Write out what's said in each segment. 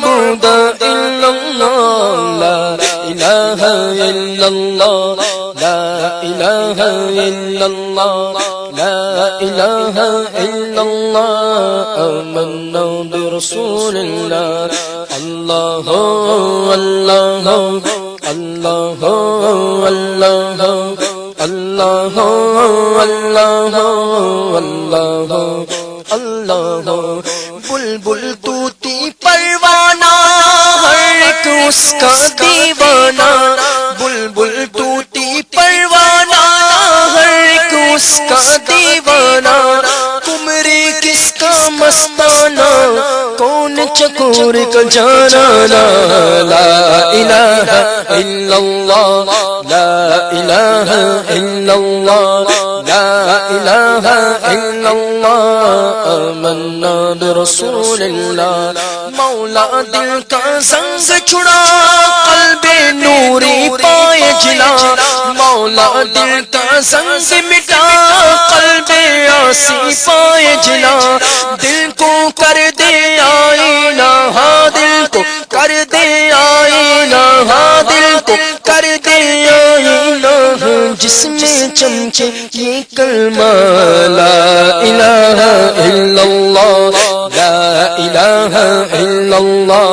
معبود الا اللہ لا الہ الا اللہ لا الہ الا اللہ لا الہ الا اللہ آمنا برسول اللہ اللہ اللہ اللہ اللہ اللہ اللہ اللہ اللہ بلبل طوطی پروانہ ہر ایک اس کا دیوانہ بلبل طوطی پروانہ ہر ایک اس کا دیوانہ تمری کس کا مستانہ کون چکور کا جانانا لا الہ الا اللہ لا الہ الا اللہ لا الہ الا اللہ آمنا برسول اللہ مولا دل کا زنگ چھڑا قلب نوری پائے جلا مولا دل کا زنگ مٹا قلب آسی پائے جلا دل کو کر دے آئینہ ہاں دل کو کر دے آئینہ ہاں دل کو کر دے آئینہ جس میں چمچے یہ کلمہ لا الہ الا اللہ لا الہ الا اللہ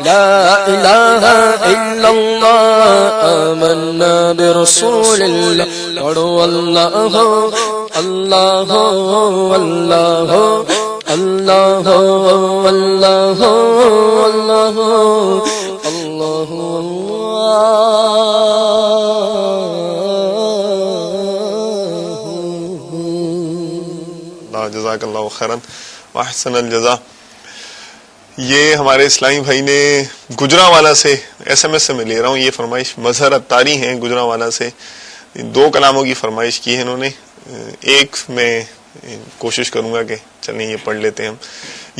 لا الہ الا اللہ آمنا برسول اللہ پڑھو اللہ اللہ اللہ اللہ اللہ اللہ اللہ جزاک اللہ خیرا واحسن الجزا۔ یہ ہمارے اسلامی بھائی نے گجرانوالہ سے ایس ایم ایس سے میں لے رہا ہوں، یہ فرمائش مظہر اتاری ہیں گجرانوالہ سے، 2 کلاموں کی فرمائش کی ہے انہوں نے، ایک میں کوشش کروں گا کہ چلیں یہ پڑھ لیتے ہیں ہم۔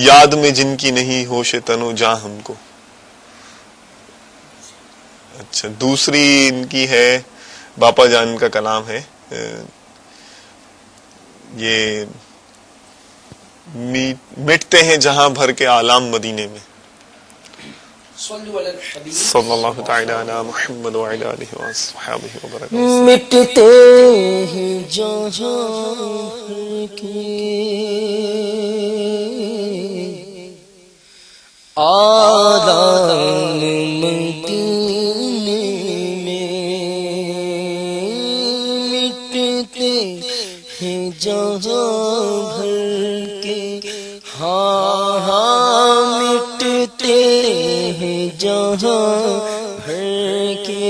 یاد میں جن کی نہیں ہوش تنو جاں ہم کو، اچھا دوسری ان کی ہے باپا جان کا کلام ہے، یہ مٹتے ہیں جہاں بھر کے عالم مدینے میں، صلی اللہ تعالی علی محمد وعلی آلہ وصحبہ وبرکاتہ۔ مٹتے ہیں جہاں بھر کے عالم مدینے میں، مٹتے ہیں جہاں بھر کے ہاں ہاں مٹتے ہیں جہاں بھر کے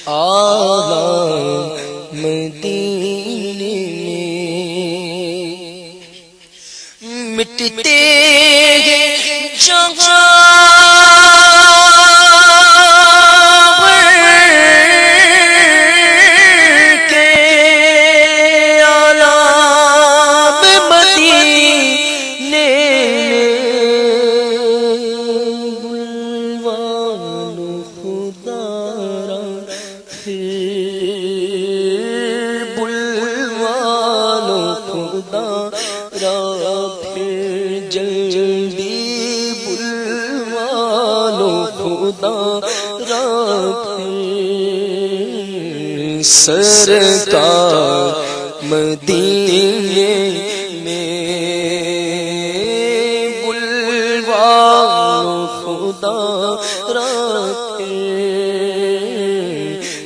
عالم مدینے میں، مٹتے ہیں جہاں سرکار مدینے میں بلوان خدا رکھے،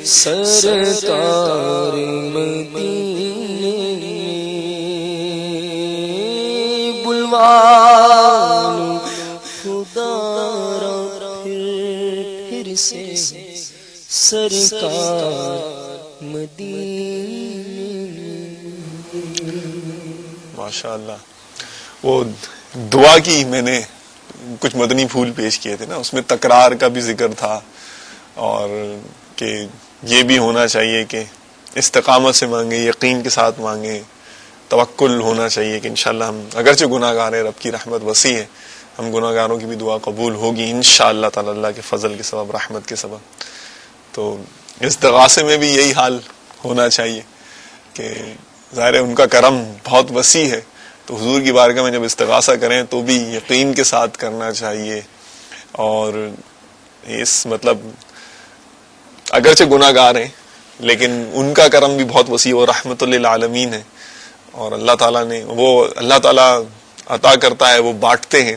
سرکار مدینے میں بلوان خدا رکھے، پھر سے سرکار ماشاء اللہ۔ وہ دعا کی میں نے کچھ مدنی پھول پیش کیے تھے نا، اس میں تکرار کا بھی ذکر تھا اور کہ یہ بھی ہونا چاہیے کہ استقامت سے مانگے، یقین کے ساتھ مانگے، توکل ہونا چاہیے کہ انشاءاللہ ہم اگرچہ گناہ گار ہیں، رب کی رحمت وسیع ہے، ہم گناہ گاروں کی بھی دعا قبول ہوگی انشاءاللہ تعالی، اللہ کے فضل کے سبب، رحمت کے سبب۔ تو استغاثے میں بھی یہی حال ہونا چاہیے کہ ظاہر ہے ان کا کرم بہت وسیع ہے، تو حضور کی بارگاہ میں جب استغاثہ کریں تو بھی یقین کے ساتھ کرنا چاہیے. اور اس مطلب اگرچہ گناہ گار ہیں لیکن ان کا کرم بھی بہت وسیع اور رحمت للعالمین ہے, اور اللہ تعالیٰ نے اللہ تعالیٰ عطا کرتا ہے, وہ بانٹتے ہیں,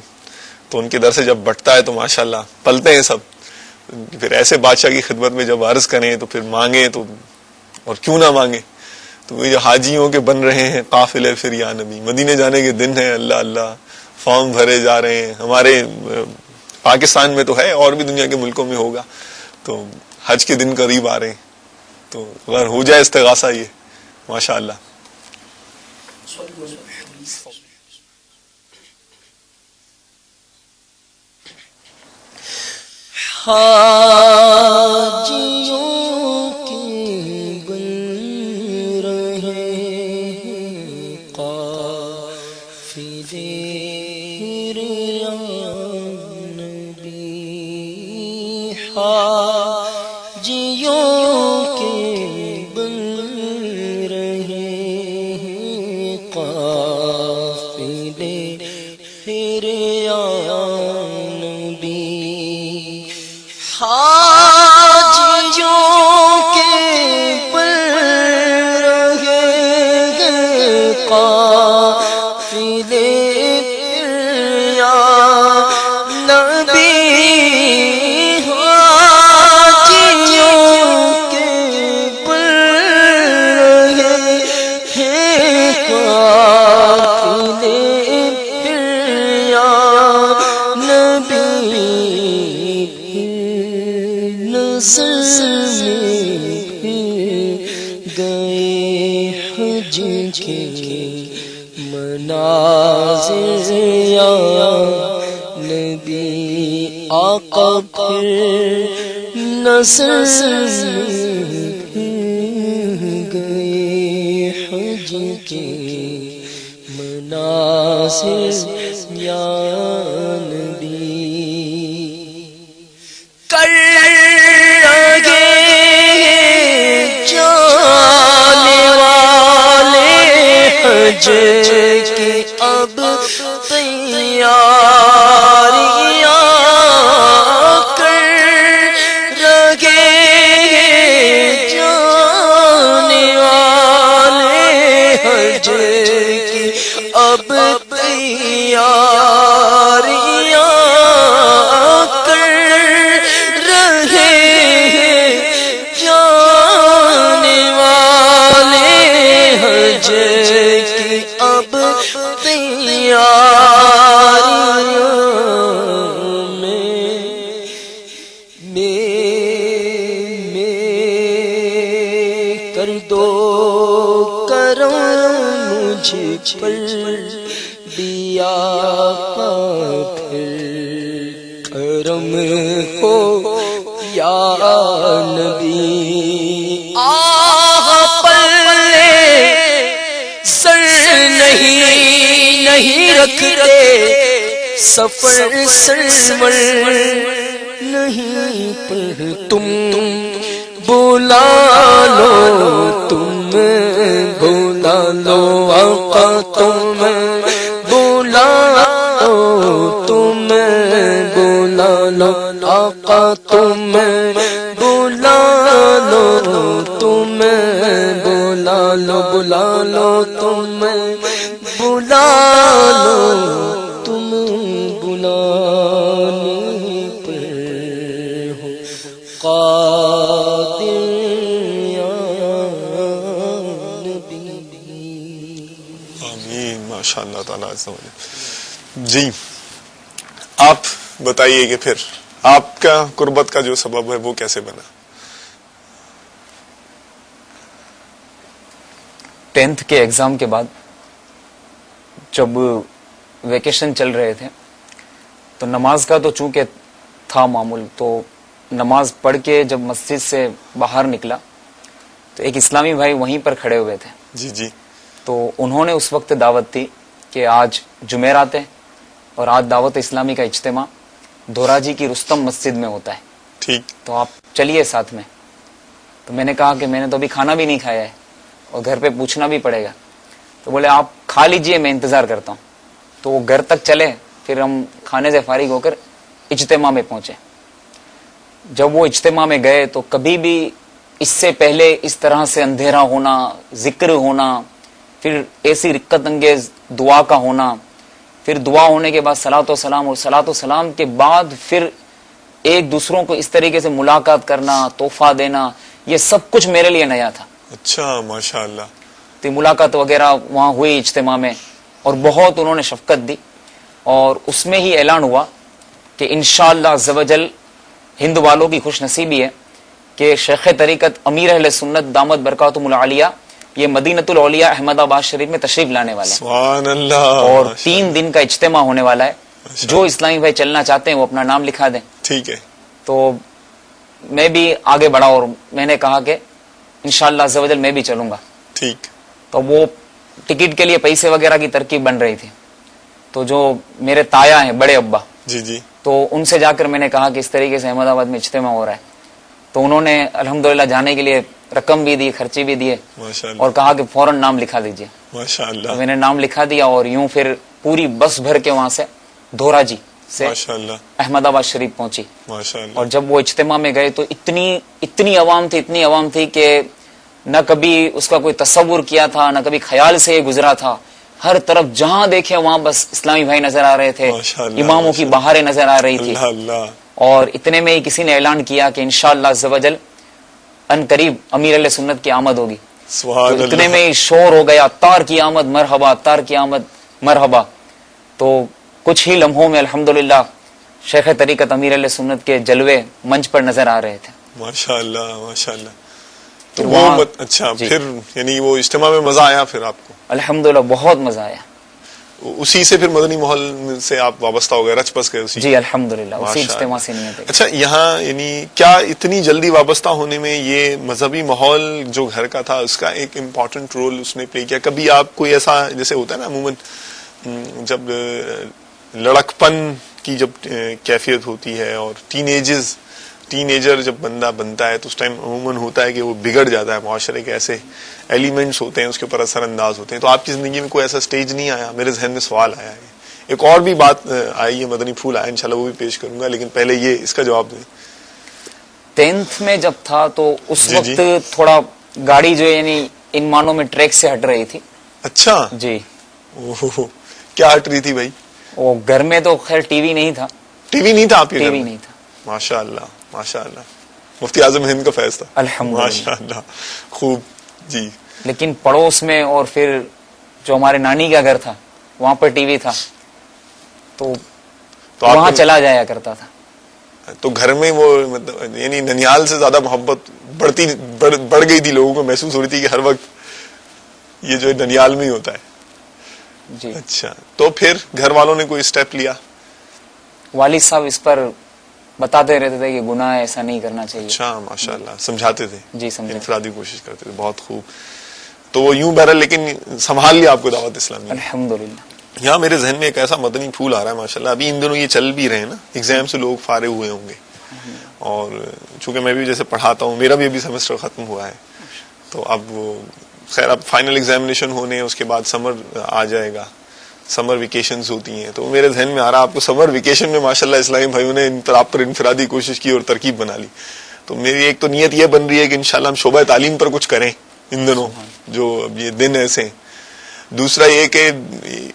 تو ان کے در سے جب بٹتا ہے تو ماشاءاللہ پلتے ہیں سب. پھر ایسے بادشاہ کی خدمت میں جب عرض کریں تو پھر مانگیں تو, اور کیوں نہ مانگیں. تو یہ حاجیوں کے بن رہے ہیں قافلے پھر یا نبی, مدینے جانے کے دن ہیں, اللہ اللہ فارم بھرے جا رہے ہیں. ہمارے پاکستان میں تو ہے, اور بھی دنیا کے ملکوں میں ہوگا. تو حج کے دن قریب آ رہے ہیں, تو اگر ہو جائے استغاثہ یہ ماشاءاللہ. حاجیوں کے بن رہے ہیں قافلے یا نبی, حاجیوں کے بن رہے ہیں قافلے یا نبی. حاجیوں کے بن رہے ہیں قافلے یا نبی. حاجیوں کے بن رہے ہیں قافلے یا نبی. گئے حج کے مناظر یا نبی, آقا پھر نظر گئے حج کے مناظر یا نبی. حج کی اب تیاریاں کر رہے جانے والے, حج کی اب تیاریاں کر رہے جانے والے, حج اب تیاریاں میں کر دو کرم مجھ پر دیا پھر کرم ہو یا نبی. نہیں رکھتے سفر سرور نہیں, پر تم بلا لو, تم بلا لو آقا, تم بلا لو, تم بلا لو آقا, تم بلا لو, تم بلا لو, بلا لو, تم بلا لو, تم بلانے پر ہو قادر یا نبی. آمین. ماشاء اللہ تعالیٰ عز و جل. جی آپ بتائیے کہ پھر آپ کا قربت کا جو سبب ہے وہ کیسے بنا؟ 10th کے ایگزام کے بعد جب ویکیشن چل رہے تھے تو نماز کا تو چونکہ تھا معمول, تو نماز پڑھ کے جب مسجد سے باہر نکلا تو ایک اسلامی بھائی وہیں پر کھڑے ہوئے تھے. جی جی. تو انہوں نے اس وقت دعوت دی کہ آج جمعرات ہے اور آج دعوت اسلامی کا اجتماع دھوراجی کی رستم مسجد میں ہوتا ہے, ٹھیک, تو آپ چلیے ساتھ میں. تو میں نے کہا کہ میں نے تو ابھی کھانا بھی نہیں کھایا ہے اور گھر پہ پوچھنا بھی پڑے گا. تو بولے آپ کھا لیجئے میں انتظار کرتا ہوں. تو وہ گھر تک چلے, پھر ہم کھانے سے فارغ ہو کر اجتماع میں پہنچے. جب وہ اجتماع میں گئے تو کبھی بھی اس سے پہلے اس طرح سے اندھیرا ہونا, ذکر ہونا, پھر ایسی رقت انگیز دعا کا ہونا, پھر دعا ہونے کے بعد صلاۃ و سلام, اور صلاۃ و سلام کے بعد پھر ایک دوسروں کو اس طریقے سے ملاقات کرنا, تحفہ دینا, یہ سب کچھ میرے لیے نیا تھا. اچھا ماشاءاللہ. تو ملاقات وغیرہ وہاں ہوئی اجتماع میں, اور بہت انہوں نے شفقت دی, اور اس میں ہی اعلان ہوا کہ انشاءاللہ عز و جل ہند والوں کی خوش نصیبی ہے کہ شیخ طریقت امیر اہل سنت دامت برکاتہم العالیہ یہ مدینۃ الاولیاء احمد آباد شریف میں تشریف لانے والے ہیں, سبحان اللہ. اور 3 دن کا اجتماع ہونے والا ہے. جو اسلامی بھائی چلنا چاہتے ہیں وہ اپنا نام لکھا دیں. ٹھیک ہے. تو میں بھی آگے بڑھا اور میں نے کہا کہ انشاءاللہ عز و جل میں بھی چلوں گا. ٹھیک. تو وہ ٹکٹ کے لیے پیسے وغیرہ کی ترکیب بن رہی تھی. تو جو میرے تایا ہیں, بڑے ابا, جی جی, تو ان سے جا کر میں نے کہا کہ اس طریقے سے احمد آباد میں اجتماع ہو رہا ہے. تو انہوں نے الحمدللہ جانے کے لیے رقم بھی دی, خرچی بھی دیے, ماشاءاللہ اور کہا کہ فوراً نام لکھا دیجیے. ماشاءاللہ تو میں نے نام لکھا دیا, اور یوں پھر پوری بس بھر کے وہاں سے دھورا جی سے ماشاءاللہ احمد آباد شریف پہنچی. ماشاءاللہ. اور جب وہ اجتماع میں گئے تو اتنی عوام تھی کہ نہ کبھی اس کا کوئی تصور کیا تھا, نہ کبھی خیال سے یہ گزرا تھا. ہر طرف جہاں دیکھے وہاں بس اسلامی بھائی نظر آ رہے تھے, ماشاءاللہ, اماموں کی بہاریں نظر آ رہی تھی. اللہ اللہ. اور اتنے میں ہی کسی نے اعلان کیا کہ انشاءاللہ عز و جل ان قریب امیر علیہ سنت کی آمد ہوگی. سبحان تو اتنے اللہ. میں ہی شور ہو گیا, اتار کی آمد مرحبا, اتار کی آمد مرحبا. تو کچھ ہی لمحوں میں الحمدللہ شیخ طریقت امیر علیہ سنت کے جلوے منچ پر نظر آ رہے تھے. ماشاءاللہ ماشاءاللہ. تو پھر وہ وہاں- اچھا جی. پھر یعنی وہ اجتماع میں مزہ آیا پھر آپ کو؟ الحمدللہ بہت مزہ آیا. اسی سے پھر مدنی ماحول سے آپ وابستہ ہو گئے, رچ بس گئے اسی؟ جی الحمدللہ اسی ماشاءاللہ. اجتماع سے نیت ہے. اچھا, یہاں یعنی کیا اتنی جلدی وابستہ ہونے میں یہ مذہبی ماحول جو گھر کا تھا اس کا ایک امپورٹنٹ رول اس نے پلے کیا؟ کبھی آپ کوئی ایسا جیسے ہوتا ہے نا عموماً جب لڑکپن کی جب کیفیت ہوتی ہے اور ٹین ایجر جب بندہ بنتا ہے تو اس ٹائم عموماً ہوتا ہے کہ وہ بگڑ جاتا ہے, معاشرے کے ایسے ایلیمنٹس ہوتے ہیں اس کے اوپر اثر انداز ہوتے ہیں. تو آپ کی زندگی میں کوئی ایسا سٹیج نہیں آیا؟ میرے ذہن میں سوال آیا ہے. ایک اور بھی بات آئی ہے, مدنی پھول آیا, انشاءاللہ وہ بھی پیش کروں گا, لیکن پہلے یہ اس کا جواب دیں. 10th میں جب تھا تو اس جی وقت جی. تھوڑا گاڑی جو ہے یعنی ان مانوں میں ٹریک سے ہٹ رہی تھی. اچھا, جی اوہ, کیا ہٹ رہی تھی بھائی؟ وہ گھر میں تو خیر ٹی وی نہیں تھا. ٹی وی نہیں تھا آپ کے ٹی گھر وی میں؟ نہیں تھا. ماشاءاللہ ماشاءاللہ. مفتی اعظم ہند کا فیض تھا. الحمدللہ. ماشاءاللہ خوب. جی. لیکن پڑوس میں اور پھر جو ہمارے نانی کا گھر تھا وہاں پر ٹی وی تھا, تو آپ وہاں کو- چلا جایا کرتا تھا. تو گھر میں وہ مطلب یعنی ننیال سے زیادہ محبت بڑھ گئی تھی, لوگوں کو محسوس ہو رہی تھی کہ ہر وقت یہ جو ہے ننیال میں ہی ہوتا ہے. جی اچھا, تو پھر گھر والوں نے کوئی اسٹیپ لیا؟ والد صاحب اس پر بتاتے رہتے تھے کہ گناہ ہے, ایسا نہیں کرنا چاہیے. اچھا ماشاءاللہ, سمجھاتے تھے؟ جی سمجھے. انفرادی کوشش کرتے تھے, بہت خوب. تو وہ یوں بہرحال لیکن سنبھال لیا آپ کو دعوت اسلامی. الحمدللہ. یہاں میرے ذہن میں ایک ایسا مدنی پھول آ رہا ہے ماشاءاللہ, ابھی ان دنوں یہ چل بھی رہے ہیں نا, ایگزام سے لوگ فارغ ہوئے ہوں گے, اور چونکہ میں بھی جیسے پڑھاتا ہوں, میرا بھی ابھی سیمسٹر ختم ہوا ہے, تو اب وہ خیر اب فائنل ایگزامینیشن ہونے ہیں, اس کے بعد سمر آ جائے گا, سمر ویکیشنز ہوتی ہیں. تو میرے ذہن میں آ رہا آپ کو سمر ویکیشن میں ماشاءاللہ اسلامی بھائیوں نے آپ پر انفرادی کوشش کی اور ترکیب بنا لی. تو میری ایک تو نیت یہ بن رہی ہے کہ انشاءاللہ ہم شعبہ تعلیم پر کچھ کریں ان دنوں جو اب یہ دن ایسے ہیں. دوسرا یہ کہ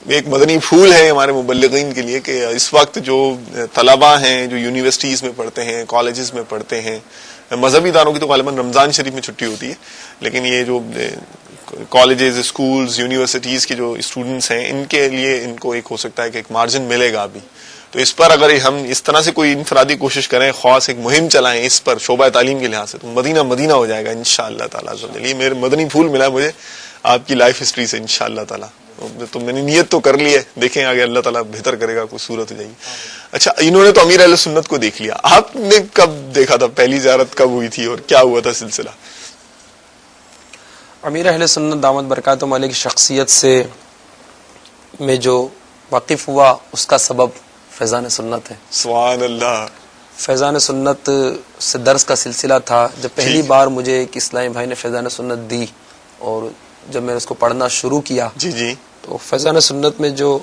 ایک مدنی پھول ہے ہمارے مبلغین کے لیے کہ اس وقت جو طلباء ہیں جو یونیورسٹیز میں پڑھتے ہیں, کالجز میں پڑھتے ہیں, مذہبی اداروں کی تو غالباً رمضان شریف میں چھٹی ہوتی ہے, لیکن یہ جو کالجز, اسکولز, یونیورسٹیز کے جو اسٹوڈنٹس ہیں ان کے لیے ان کو ایک ہو سکتا ہے کہ ایک مارجن ملے گا ابھی. تو اس پر اگر ہم اس طرح سے کوئی انفرادی کوشش کریں, خاص ایک مہم چلائیں اس پر شعبہ تعلیم کے لحاظ سے, تو مدینہ ہو جائے گا انشاءاللہ تعالیٰ. یہ میرے مدنی پھول ملا مجھے آپ کی لائف ہسٹری سے انشاءاللہ تعالیٰ. تو میں نے نیت تو کر لی ہے, دیکھیں آگے اللہ تعالیٰ بہتر کرے گا, کوئی صورت ہو جائے گی. اچھا, انہوں نے تو امیر اہل سنت کو دیکھ لیا, آپ نے کب دیکھا تھا, پہلی زیارت کب ہوئی تھی اور کیا ہوا تھا سلسلہ؟ امیر اہل سنت دامت برکاتہم علیہ کی شخصیت سے میں جو واقف ہوا اس کا سبب فیضان سنت ہے. سبحان اللہ. فیضان سنت سے درس کا سلسلہ تھا. جب پہلی بار مجھے ایک اسلامی بھائی نے فیضان سنت دی اور جب میں نے اس کو پڑھنا شروع کیا جی جی, تو فیضان سنت میں جو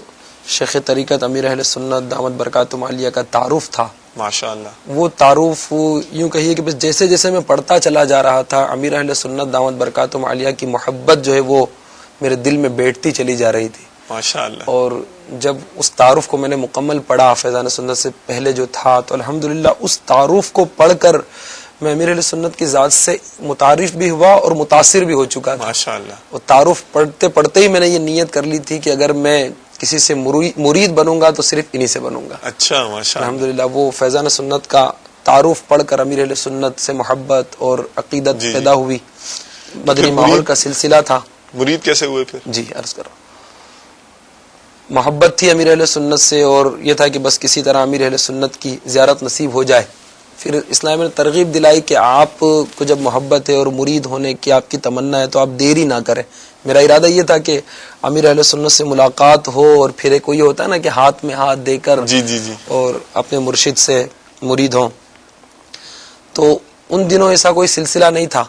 شیخ طریقت امیر اہل سنت دامت برکاتہم عالیہ کا تعارف تھا، ماشاء اللہ، وہ تعارف یوں کہیے کہ بس جیسے جیسے میں پڑھتا چلا جا رہا تھا، امیر اہل سنت دامت برکاتہم عالیہ کی محبت جو ہے وہ میرے دل میں بیٹھتی چلی جا رہی تھی. ماشاء اللہ. اور جب اس تعارف کو میں نے مکمل پڑھا فیضان سنت سے پہلے جو تھا، تو الحمدللہ اس تعارف کو پڑھ کر میں امیر اہل سنت کی ذات سے متعارف بھی ہوا اور متاثر بھی ہو چکا تھا. ماشاء اللہ. وہ تعارف پڑھتے پڑھتے ہی میں نے یہ نیت کر لی تھی کہ اگر میں کسی سے مرید بنوں گا تو صرف انہی سے بنوں گا. اچھا، ماشاء اللہ. الحمدللہ وہ فیضان سنت کا تعارف پڑھ کر امیر اہل سنت سے محبت اور عقیدت پیدا ہوئی. مدنی ماحول کا سلسلہ تھا. مرید کیسے ہوئے پھر؟ جی عرض کرو. محبت تھی امیر اہل سنت سے، اور یہ تھا کہ بس کسی طرح امیر اہل سنت کی زیارت نصیب ہو جائے. پھر اسلام نے ترغیب دلائی کہ آپ کو جب محبت ہے اور مرید ہونے کی آپ کی تمنا ہے تو آپ دیری نہ کریں. میرا ارادہ یہ تھا کہ امیر اہل سنت سے ملاقات ہو، اور پھر ایک کوئی ہوتا ہے نا کہ ہاتھ میں ہاتھ دے کر جی جی جی اور اپنے مرشد سے مرید ہوں. تو ان دنوں ایسا کوئی سلسلہ نہیں تھا.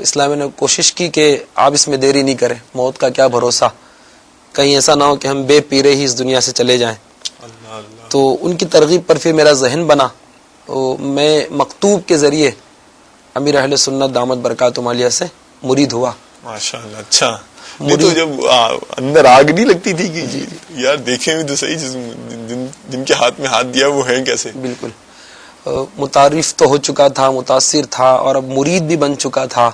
اسلام نے کوشش کی کہ آپ اس میں دیری نہیں کریں، موت کا کیا بھروسہ، کہیں ایسا نہ ہو کہ ہم بے پیرے ہی اس دنیا سے چلے جائیں. اللہ اللہ. تو ان کی ترغیب پر پھر میرا ذہن بنا. میں مکتوب کے ذریعے امیر اہل سنت دامت برکاتہم عالیہ سے مرید ہوا. ماشاء اللہ. اچھا، نہیں تو جب اندر آگ نہیں لگتی تھی کہ یار دیکھیں بھی تو صحیح، جن کے ہاتھ میں ہاتھ دیا وہ ہیں کیسے؟ بالکل. متعارف تو ہو چکا تھا، متاثر تھا، اور اب مرید بھی بن چکا تھا.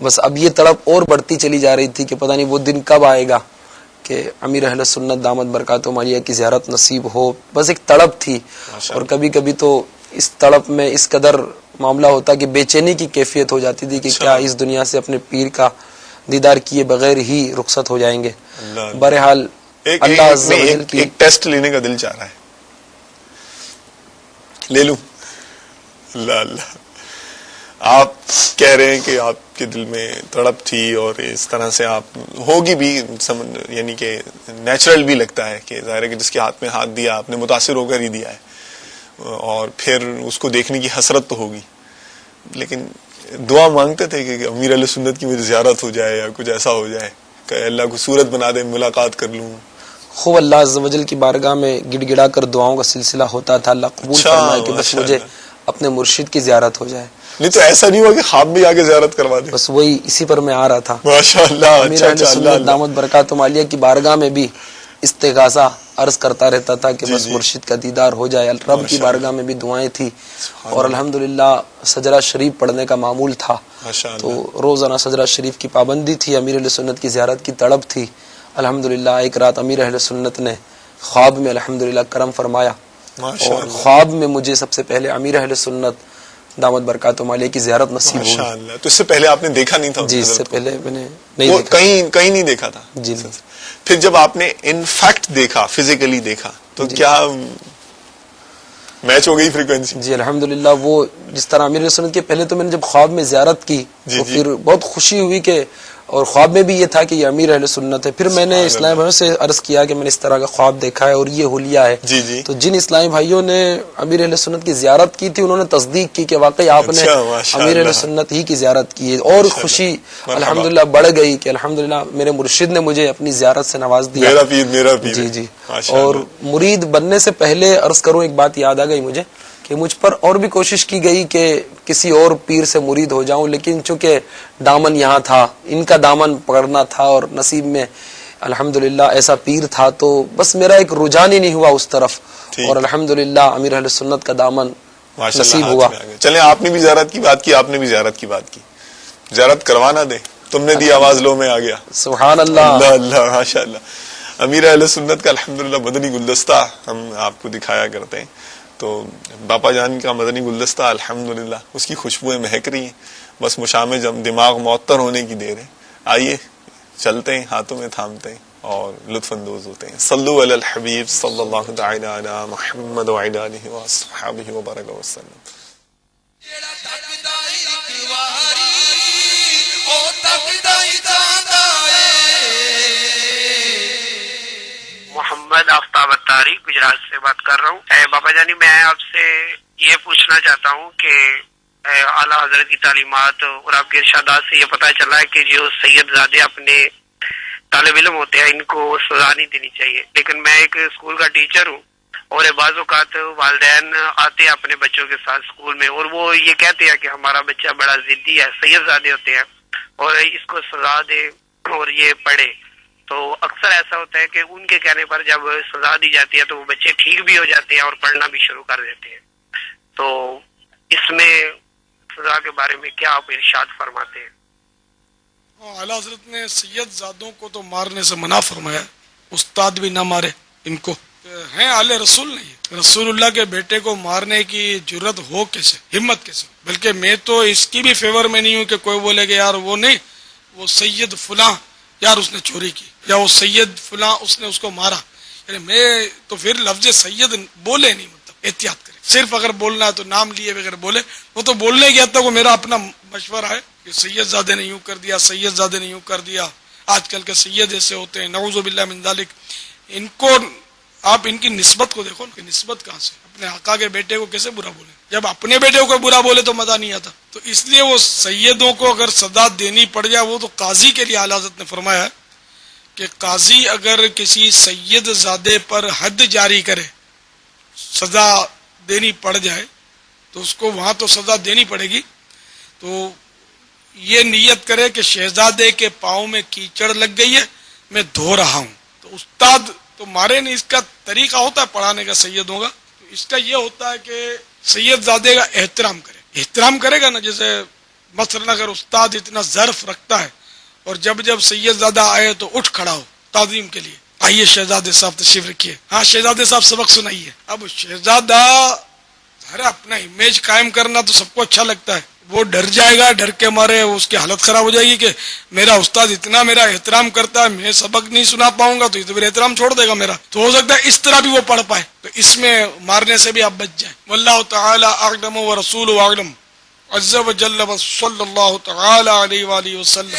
بس اب یہ تڑپ اور بڑھتی چلی جا رہی تھی کہ پتہ نہیں وہ دن کب آئے گا کہ امیر اہل سنت دامت برکاتہم عالیہ کی زیارت نصیب ہو. بس ایک تڑپ تھی. اور کبھی کبھی تو اس تڑپ میں اس قدر معاملہ ہوتا کہ بے چینی کی کیفیت ہو جاتی تھی کہ کیا اس دنیا سے اپنے پیر کا دیدار کیے بغیر ہی رخصت ہو جائیں گے. بہرحال اللہ عز و جل کی ایک ٹیسٹ لینے کا دل چاہ رہا ہے، لے لوں؟ اللہ اللہ. آپ کہہ رہے ہیں کہ آپ کے دل میں تڑپ تھی اور اس طرح سے آپ ہوگی بھی، یعنی کہ نیچرل بھی لگتا ہے کہ ظاہر ہے کہ جس کے ہاتھ میں ہاتھ دیا آپ نے متاثر ہو کر ہی دیا ہے، اور پھر اس کو دیکھنے کی حسرت تو ہوگی. لیکن دعا مانگتے تھے کہ امیر علیہ سنت کی میری زیارت ہو جائے یا کچھ ایسا ہو جائے کہ اللہ کو صورت بنا دے، ملاقات کر لوں. خوب اللہ عز و جل کی بارگاہ میں گڑ گڑا کر دعاؤں کا سلسلہ ہوتا تھا. اللہ قبول فرمائے کہ بس مجھے اپنے مرشد کی زیارت ہو جائے. نہیں تو ایسا نہیں ہوا کہ خواب میں آ کے زیارت کروا دے؟ بس وہی اسی پر میں آ رہا تھا. ماشاء اللہ. امیر اہل سنت دامت برکاتہم عالیہ کی بارگاہ میں بھی استغاثہ عرض کرتا رہتا تھا کہ بس مرشد کا دیدار ہو جائے. رب کی بارگاہ میں بھی دعائیں تھی، اور الحمدللہ سجرہ شریف پڑھنے کا معمول تھا. تو روزانہ سجرہ شریف کی پابندی تھی. امیر اہل سنت کی زیارت کی تڑپ تھی. الحمدللہ ایک رات امیر اہل سنت نے خواب میں الحمدللہ کرم فرمایا، اور خواب میں مجھے سب سے پہلے امیر اہل سنت دامت برکاتہم عالیہ کی زیارت نصیب ہوئی. ماشاءاللہ. تو اس سے پہلے آپ نے دیکھا نہیں تھا؟ جی، اس سے پہلے میں نے نہیں دیکھا، کہیں نہیں دیکھا تھا. جی. پھر جب آپ نے ان فیکٹ دیکھا، فزیکلی دیکھا، تو کیا میچ ہو گئی فریکوینسی؟ جی الحمدللہ. وہ جس طرح امیر اہل سنت کے پہلے تو میں نے جب خواب میں زیارت کی تو پھر بہت خوشی ہوئی کہ، اور خواب میں بھی یہ تھا کہ یہ امیر اہل سنت ہے. پھر میں نے اسلامی بھائیوں سے عرض کیا کہ میں نے اس طرح کا خواب دیکھا ہے اور یہ حلیہ ہے. تو جن اسلامی بھائیوں نے امیر اہل سنت کی زیارت کی تھی انہوں نے تصدیق کی کہ واقعی آپ نے امیر اہل سنت ہی کی زیارت کی ہے. اور خوشی الحمدللہ بڑھ گئی کہ الحمدللہ میرے مرشد نے مجھے اپنی زیارت سے نواز دیا. میرا پیر. جی جی. اور مرید بننے سے پہلے عرض کروں ایک بات یاد آ گئی مجھے کہ مجھ پر اور بھی کوشش کی گئی کہ کسی اور پیر سے مرید ہو جاؤں، لیکن چونکہ دامن یہاں تھا، ان کا دامن پکڑنا تھا اور نصیب میں الحمدللہ ایسا پیر تھا، تو بس میرا ایک رجحان ہی نہیں ہوا اس طرف. اور الحمدللہ امیر اہل سنت کا دامن نصیب ہوا. چلیں، آپ نے بھی زیارت کی بات کی، آپ نے بھی زیارت کی بات کی. زیارت کروانا دے، تم نے دی آواز، لو میں آ گیا. سبحان اللہ. اللہ اللہ. ماشاء اللہ. امیر اہل سنت کا الحمدللہ مدنی گلدستہ ہم آپ کو دکھایا کرتے ہیں. تو باپا جان کا مدنی گلدستہ الحمدللہ اس کی خوشبوئیں مہک رہی ہیں. بس مشام جب دماغ معطر ہونے کی دیر ہے. آئیے چلتے ہیں، ہاتھوں میں تھامتے ہیں اور لطف اندوز ہوتے ہیں. صلو علی الحبیب صلی اللہ تعالی علی محمد وعلی آلہ وصحبہ وبارک وسلم. محمد آفتاب اتاری گجرات سے بات کر رہا ہوں. بابا جانی میں آپ سے یہ پوچھنا چاہتا ہوں کہ اعلیٰ حضرت کی تعلیمات اور آپ کے ارشادات سے یہ پتہ چلا ہے کہ جو سید زادے اپنے طالب علم ہوتے ہیں ان کو سزا نہیں دینی چاہیے. لیکن میں ایک اسکول کا ٹیچر ہوں اور بعض اوقات والدین آتے ہیں اپنے بچوں کے ساتھ اسکول میں اور وہ یہ کہتے ہیں کہ ہمارا بچہ بڑا ضدی ہے, سید زادے ہوتے ہیں اور اس کو سزا دے اور یہ پڑھے. تو اکثر ایسا ہوتا ہے کہ ان کے کہنے پر جب سزا دی جاتی ہے تو وہ بچے ٹھیک بھی ہو جاتے ہیں اور پڑھنا بھی شروع کر دیتے ہیں. تو اس میں سزا کے بارے میں کیا آپ ارشاد فرماتے ہیں؟ اعلیٰ حضرت نے سید زادوں کو تو مارنے سے منع فرمایا, استاد بھی نہ مارے ان کو. ہیں آل رسول نہیں, رسول اللہ کے بیٹے کو مارنے کی جرت ہو کیسے, ہمت کیسے؟ بلکہ میں تو اس کی بھی فیور میں نہیں ہوں کہ کوئی بولے کہ یار وہ نہیں, وہ سید فلاں یار اس نے چوری کی, یا وہ سید فلاں اس نے اس کو مارا. یعنی میں تو پھر لفظ سید بولے نہیں, مطلب احتیاط کرے. صرف اگر بولنا ہے تو نام لیے بغیر بولے. وہ تو بولنے کی حد تک وہ میرا اپنا مشورہ ہے کہ سید زادے نے یوں کر دیا, سید زادے نے یوں کر دیا, آج کل کے سید ایسے ہوتے ہیں, نعوذ باللہ من ذالک. ان کو آپ ان کی نسبت کو دیکھو, ان کی نسبت کہاں سے, اپنے آقا کے بیٹے کو کیسے برا بولے؟ جب اپنے بیٹے کو برا بولے تو مزہ نہیں آتا. تو اس لیے وہ سیدوں کو اگر سزا دینی پڑ جائے, وہ تو قاضی کے لیے اعلیٰ حضرت نے فرمایا ہے کہ قاضی اگر کسی سید زادے پر حد جاری کرے, سزا دینی پڑ جائے تو اس کو وہاں تو سزا دینی پڑے گی. تو یہ نیت کرے کہ شہزادے کے پاؤں میں کیچڑ لگ گئی ہے, میں دھو رہا ہوں. تو استاد تو مارے نہیں, اس کا طریقہ ہوتا ہے پڑھانے کا سیدوں کا. تو اس کا یہ ہوتا ہے کہ سید زادے کا احترام کرے. احترام کرے گا نا, جیسے مثلا اگر استاد اتنا ظرف رکھتا ہے اور جب جب سید زادہ آئے تو اٹھ کھڑا ہو تعظیم کے لیے, آئیے شہزادے صاحب تشریف رکھیے, ہاں شہزادے صاحب سبق سنائیے. اب شہزادہ اپنا امیج قائم کرنا تو سب کو اچھا لگتا ہے, وہ ڈر جائے گا, ڈر کے مارے اس کی حالت خراب ہو جائے گی کہ میرا استاد اتنا میرا احترام کرتا ہے, میں سبق نہیں سنا پاؤں گا تو یہ تو میرا احترام چھوڑ دے گا میرا. تو ہو سکتا ہے اس طرح بھی وہ پڑھ پائے. تو اس میں مارنے سے بھی آپ بچ جائیں. واللہ تعالی اعلم ورسولہ اعلم عز وجل صلی اللہ تعالی علیہ وآلہ وسلم.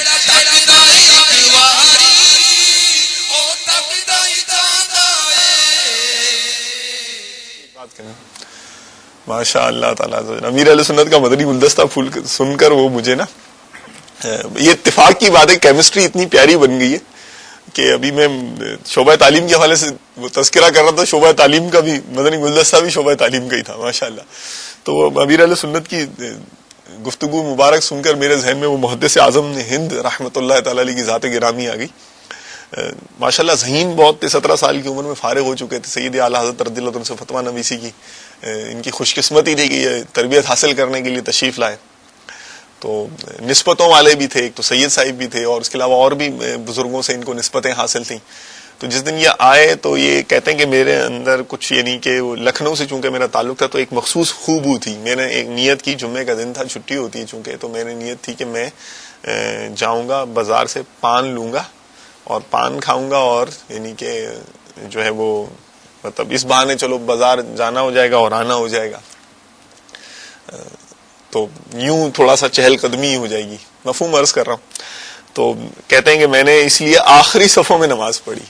ماشاء اللہ تعالیٰ. امیر علیہ سنت کا مدنی گلدستہ پھول سن کر وہ مجھے نا یہ اتفاق کی بات ہے, کیمسٹری اتنی پیاری بن گئی ہے کہ ابھی میں شعبہ تعلیم کے حوالے سے وہ تذکرہ کر رہا تھا, شعبہ تعلیم کا بھی مدنی گلدستہ بھی شعبہ تعلیم کا ہی تھا ماشاء اللہ. تو وہ امیر علیہ سنت کی گفتگو مبارک سن کر میرے ذہن میں وہ محدث اعظم ہند رحمۃ اللہ تعالی علیہ کی ذات گرامی آ گئی. ماشاء اللہ ذہین بہت تھے, 17 سال کی عمر میں فارغ ہو چکے تھے. سید اعلیٰ حضرت رضی اللہ عنہ سے فتویٰ نویسی کی ان کی خوش قسمتی تھی کہ یہ تربیت حاصل کرنے کے لیے تشریف لائے. تو نسبتوں والے بھی تھے, ایک تو سید صاحب بھی تھے اور اس کے علاوہ اور بھی بزرگوں سے ان کو نسبتیں حاصل تھیں. تو جس دن یہ آئے تو یہ کہتے ہیں کہ میرے اندر کچھ, یعنی کہ وہ لکھنؤ سے چونکہ میرا تعلق تھا تو ایک مخصوص خوبو تھی. میں نے ایک نیت کی, جمعے کا دن تھا, چھٹی ہوتی ہے چونکہ, تو میں نے نیت تھی کہ میں جاؤں گا بازار سے پان لوں گا اور پان کھاؤں گا, اور یعنی کہ جو ہے وہ مطلب اس بہانے چلو بازار جانا ہو جائے گا اور آنا ہو جائے گا, تو یوں تھوڑا سا چہل قدمی ہو جائے گی. مفہوم عرض کر رہا ہوں. تو کہتے ہیں کہ میں نے اس لیے آخری صفوں میں نماز پڑھی.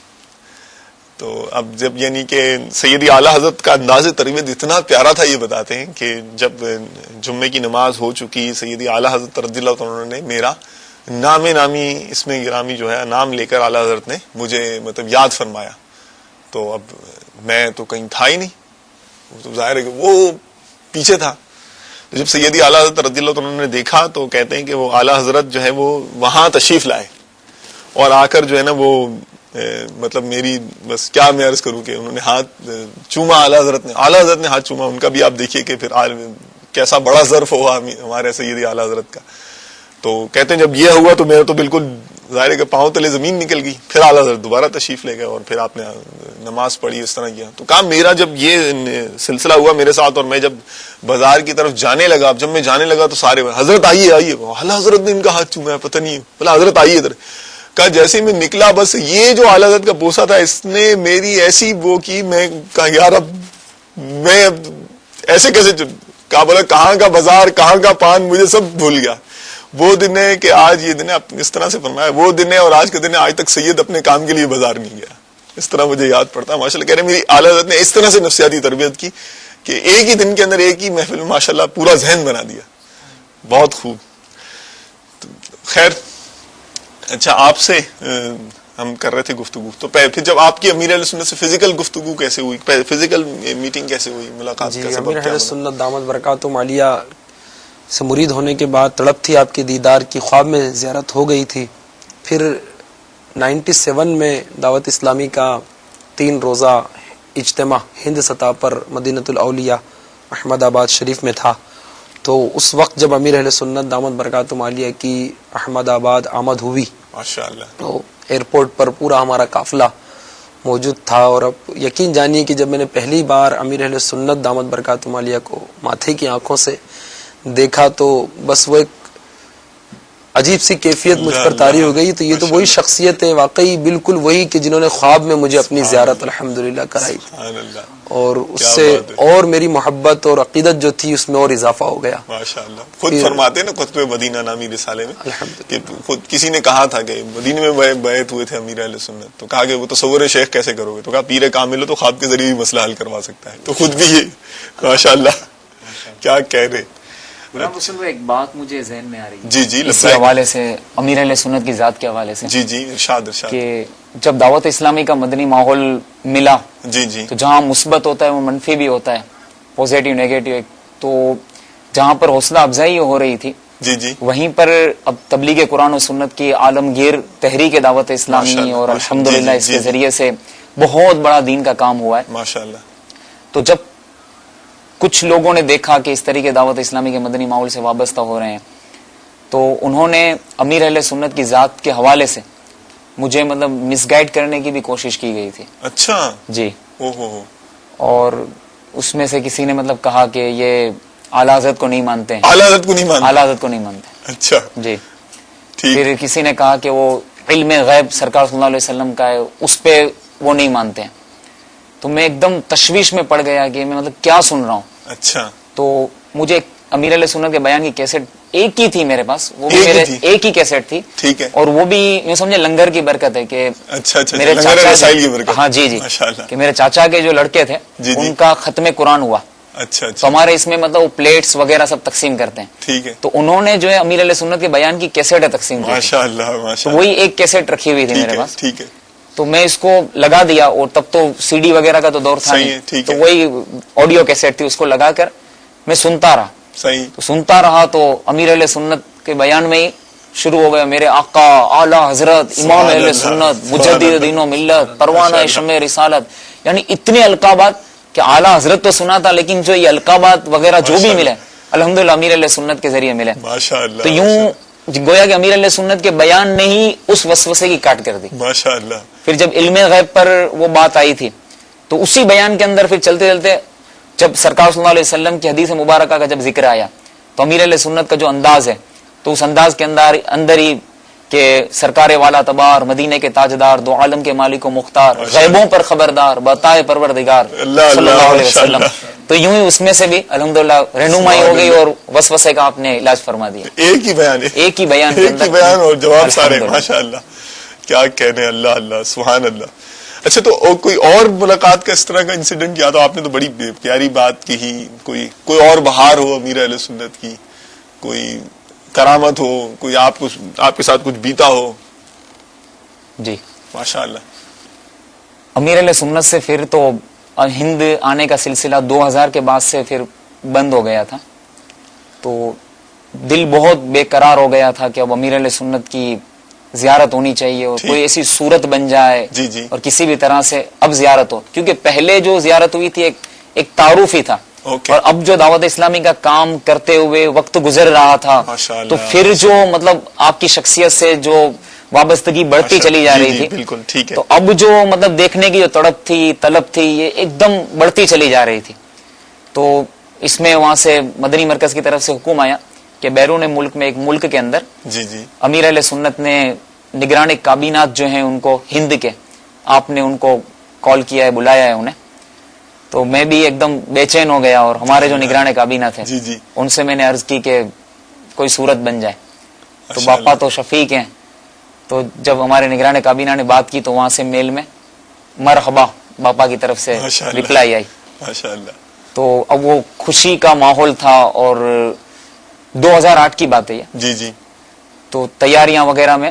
تو اب جب یعنی کہ سیدی اعلیٰ حضرت کا انداز تربیت اتنا پیارا تھا, یہ بتاتے ہیں کہ جب جمعے کی نماز ہو چکی, سیدی اعلیٰ حضرت رضی اللہ عنہ نے میرا نامی اس میں گرامی جو ہے نام لے کر اعلیٰ حضرت نے مجھے مطلب یاد فرمایا. تو اب میں تو کہیں تھا ہی نہیں, تو ظاہر ہے کہ وہ پیچھے تھا. تو جب سیدی اعلیٰ حضرت رضی اللہ عنہ نے دیکھا تو کہتے ہیں کہ وہ اعلیٰ حضرت جو ہے وہ وہاں تشریف لائے اور آ کر جو ہے نا وہ مطلب میری بس کیا میں عرض کروں کہ انہوں نے ہاتھ چوما, اعلیٰ حضرت نے ہاتھ چوما. ان کا بھی آپ دیکھیے کہ پھر کیسا بڑا ظرف ہوا ہمارے سیدی اعلیٰ حضرت کا. تو کہتے ہیں جب یہ ہوا تو میرا تو بالکل ظاہر ہے کہ پاؤں تلے زمین نکل گئی. پھر اعلیٰ حضرت دوبارہ تشریف لے گئے اور پھر آپ نے نماز پڑھی, اس طرح کیا. تو کہا میرا جب یہ سلسلہ ہوا میرے ساتھ اور میں جب بازار کی طرف جانے لگا, اب جب میں جانے لگا تو سارے حضرت آئیے اعلیٰ حضرت نے ان کا ہاتھ چوما ہے, پتہ نہیں بولا حضرت آئیے ادھر. کہا جیسے میں نکلا بس یہ جو اعلیٰ حضرت کا بوسہ تھا اس نے میری ایسی وہ کی, میں کہا یار اب میں ایسے کیسے کہا, بولا کہاں کا بازار کہاں کا پان مجھے سب بھول گیا. وہ دن ہے کہ آج یہ دن ہے, اس طرح سے فرمایا وہ دن ہے اور آج کا دن ہے, آج تک سید اپنے کام کے لیے بازار نہیں گیا. اس طرح مجھے یاد پڑتا ہے. ماشاء اللہ کہہ رہے ہیں میری اعلیٰ حضرت نے اس طرح سے نفسیاتی تربیت کی کہ ایک ہی دن کے اندر ایک ہی محفل میں ماشاء اللہ پورا ذہن بنا دیا. بہت خوب. خیر اچھا, آپ سے ہم کر رہے تھے گفتگو, تو پھر جب آپ کی امیر اہل سنت سے فزیکل گفتگو کیسے ہوئی, فزیکل میٹنگ کیسے ہوئی, ملاقات جی کا سبب امیر کیا اہل بنا؟ سنت دامت برکاتہم عالیہ سے مرید ہونے کے بعد تڑپ تھی آپ کے دیدار کی, خواب میں زیارت ہو گئی تھی. پھر 97 میں دعوت اسلامی کا 3 روزہ اجتماع ہند سطح پر مدینۃ الاولیاء احمد آباد شریف میں تھا. تو اس وقت جب امیر اہل سنت دامت برکاتہم عالیہ کی احمد آباد آمد ہوئی ماشاءاللہ, تو ایئرپورٹ پر پورا ہمارا قافلہ موجود تھا. اور اب یقین جانیے کہ جب میں نے پہلی بار امیر اہل سنت دامت برکاتہم عالیہ کو ماتھے کی آنکھوں سے دیکھا تو بس وہ ایک عجیب سی کیفیت مجھ پر طاری ہو گئی. تو یہ تو وہی شخصیت ہے واقعی بالکل وہی کہ جنہوں نے خواب میں مجھے اپنی زیارت الحمدللہ کرائی, سبحان اللہ, اور اس سے اور میری محبت اور عقیدت جو تھی اس میں اور اضافہ ہو گیا. ماشاءاللہ. خود فرماتے ہیں نا خطبہ مدینہ نامی رسالے میں الحمدللہ. کہ خود کسی نے کہا تھا کہ مدینے میں بیعت ہوئے تھے امیر اہل سنت, تو کہا کہ وہ تصور شیخ کیسے کرو گے, تو کہا پیر کامل ہو تو خواب کے ذریعے بھی مسئلہ حل کروا سکتا ہے. تو خود بھی یہ ماشاءاللہ کیا کہہ رہے. غلام حسین بھائی ایک بات مجھے ذہن میں آ رہی ہے جی جی اسی حوالے سے, امیر اہل سنت کی ذات کے حوالے سے, جی جی ارشاد ارشاد. کہ جب دعوت اسلامی کا مدنی ماحول ملا جی جی تو جہاں مثبت ہوتا ہے وہ منفی بھی ہوتا ہے, پوزیٹیو نیگیٹو. تو جہاں پر حوصلہ افزائی ہو رہی تھی جی جی وہیں پر اب تبلیغ قرآن و سنت کی عالمگیر تحریک دعوت اسلامی اور الحمدللہ اس کے ذریعے سے بہت بڑا دین کا کام ہوا ہے ماشاءاللہ. تو جب کچھ لوگوں نے دیکھا کہ اس طریقے دعوت اسلامی کے مدنی ماحول سے وابستہ ہو رہے ہیں تو انہوں نے امیر اہل سنت کی ذات کے حوالے سے مجھے مطلب مس گائیڈ کرنے کی بھی کوشش کی گئی تھی. اچھا, جی, او ہو, اور اس میں سے کسی نے مطلب کہا کہ یہ اعلی حضرت کو نہیں مانتے ہیں, اعلیٰ حضرت کو نہیں مانتے. اعلی حضرت کو نہیں مانتے. اچھا جی. ٹھیک. پھر کسی نے کہا کہ وہ علم غیب سرکار صلی اللہ علیہ وسلم کا ہے اس پہ وہ نہیں مانتے ہیں. تو میں ایک دم تشویش میں پڑ گیا کہ میں مطلب کیا سن رہا ہوں. اچھا, تو مجھے امیر علیہ سنت کے بیان کی کیسٹ ایک ہی تھی میرے پاس, وہ بھی ایک ہی میرے تھی؟ ایک ہی کیسٹ تھی. ٹھیک ہے. اور وہ بھی یوں سمجھے لنگر کی برکت ہے کہ اچھا اچھا, میرے لنگر چاچا رسائل کی برکت. ہاں جی جی, ماشاءاللہ. کہ میرے چاچا کے جو لڑکے تھے جی جی. ان کا ختم قرآن ہوا, اچھا تو اچھا, ہمارے اس میں مطلب وہ پلیٹس وغیرہ سب تقسیم کرتے ہیں. ٹھیک ہے. تو انہوں نے جو ہے امیر علیہ سنت کے بیان کی کیسٹ تقسیم کی تھی. ماشاءاللہ تو ماشاءاللہ. وہی ایک کیسٹ رکھی ہوئی تھی ٹھیک میرے ہے پاس. ٹھیک ہے. تو میں اس کو لگا دیا, اور تب تو سی ڈی وغیرہ کا تو دور تھا صحیح ہے, نہیں, ٹھیک تو ہے. وہی آڈیو کیسٹ تھی, اس کو لگا کر میں سنتا رہا. صحیح. تو سنتا رہا تو امیر علیہ سنت کے بیان میں ہی شروع ہو گیا میرے آقا اعلی حضرت امام سبحان اہل اللہ, سنت سبحان مجدد اللہ. دین و ملت پروانہ ماشاءاللہ. شمع رسالت, یعنی اتنے القابات کہ اعلی حضرت تو سنا تھا لیکن جو یہ القابات وغیرہ جو بھی ماشاءاللہ. ملے الحمدللہ امیر علیہ سنت کے ذریعے ملے. ماشاءاللہ. تو یوں گویا کہ امیر علیہ سنت کے بیان نے ہی اس وسوسے کی کاٹ کر دی. ماشاءاللہ. پھر جب علم غیب پر وہ بات آئی تھی تو اسی بیان کے اندر پھر چلتے چلتے جب سرکار صلی اللہ علیہ وسلم کی حدیث مبارکہ کا جب ذکر آیا تو امیر علیہ سنت کا جو انداز ہے تو اس انداز کے اندر ہی کہ سرکار والا تبار مدینے کے تاجدار دو عالم کے مالک و مختار غیبوں پر خبردار بتائے پروردگار اللہ صلی اللہ علیہ ماشاءاللہ. وسلم. تو یوں ہی اس میں سے بھی الحمدللہ رہنمائی ہو گئی اور وسوسے کا آپ نے علاج فرما دیا. ایک ہی بیان ہے, ایک ہی بیان کے ایک اندر ہی بیان اور جواب سارے. الحمدللہ. ماشاءاللہ, کیا کہنے. اللہ اللہ, سبحان اللہ. اچھا, تو کوئی اور ملاقات کا اس طرح کا انسیڈنٹ کیا؟ تو آپ نے تو بڑی پیاری بات کی ہی, کوئی اور بہار ہو امیر اہل سنت کی, کوئی کرامت ہو, کوئی آپ کے ساتھ کچھ بیتا ہو. جی ماشاءاللہ. امیر علیہ سنت سے پھر تو ہند آنے کا سلسلہ 2000 کے بعد سے پھر بند ہو گیا تھا. تو دل بہت بے قرار ہو گیا تھا کہ اب امیر علیہ سنت کی زیارت ہونی چاہیے اور کوئی ایسی صورت بن جائے جی جی. اور کسی بھی طرح سے اب زیارت ہو, کیونکہ پہلے جو زیارت ہوئی تھی ایک تعارف ہی تھا. اوکے. اور اب جو دعوت اسلامی کا کام کرتے ہوئے وقت گزر رہا تھا ماشاءاللہ. تو پھر جو مطلب آپ کی شخصیت سے جو وابستگی بڑھتی چلی جا رہی تھی, بالکل ٹھیک ہے. تو اب جو مطلب دیکھنے کی جو تڑپ تھی طلب تھی یہ ایک دم بڑھتی چلی جا رہی تھی. تو اس میں وہاں سے مدنی مرکز کی طرف سے حکم آیا کہ بیرون ملک میں ایک ملک کے اندر جی جی. امیر اہل سنت نے نگران کابینات جو ہیں ان کو ہند کے, آپ نے ان کو کال کیا ہے, بلایا ہے انہیں. تو میں بھی ایک دم بے چین ہو گیا اور ہمارے جو نگران کابینہ تھے جی جی. ان سے میں نے عرض کی کہ کوئی صورت بن جائے. تو باپا تو شفیق ہیں, تو جب ہمارے نگران کابینہ نے بات کی تو وہاں سے میل میں مرحبا باپا کی طرف سے ریپلائی آئی. ماشاءاللہ. تو اب وہ خوشی کا ماحول تھا اور 2008 کی بات ہے یہ. جی جی. تو تیاریاں وغیرہ میں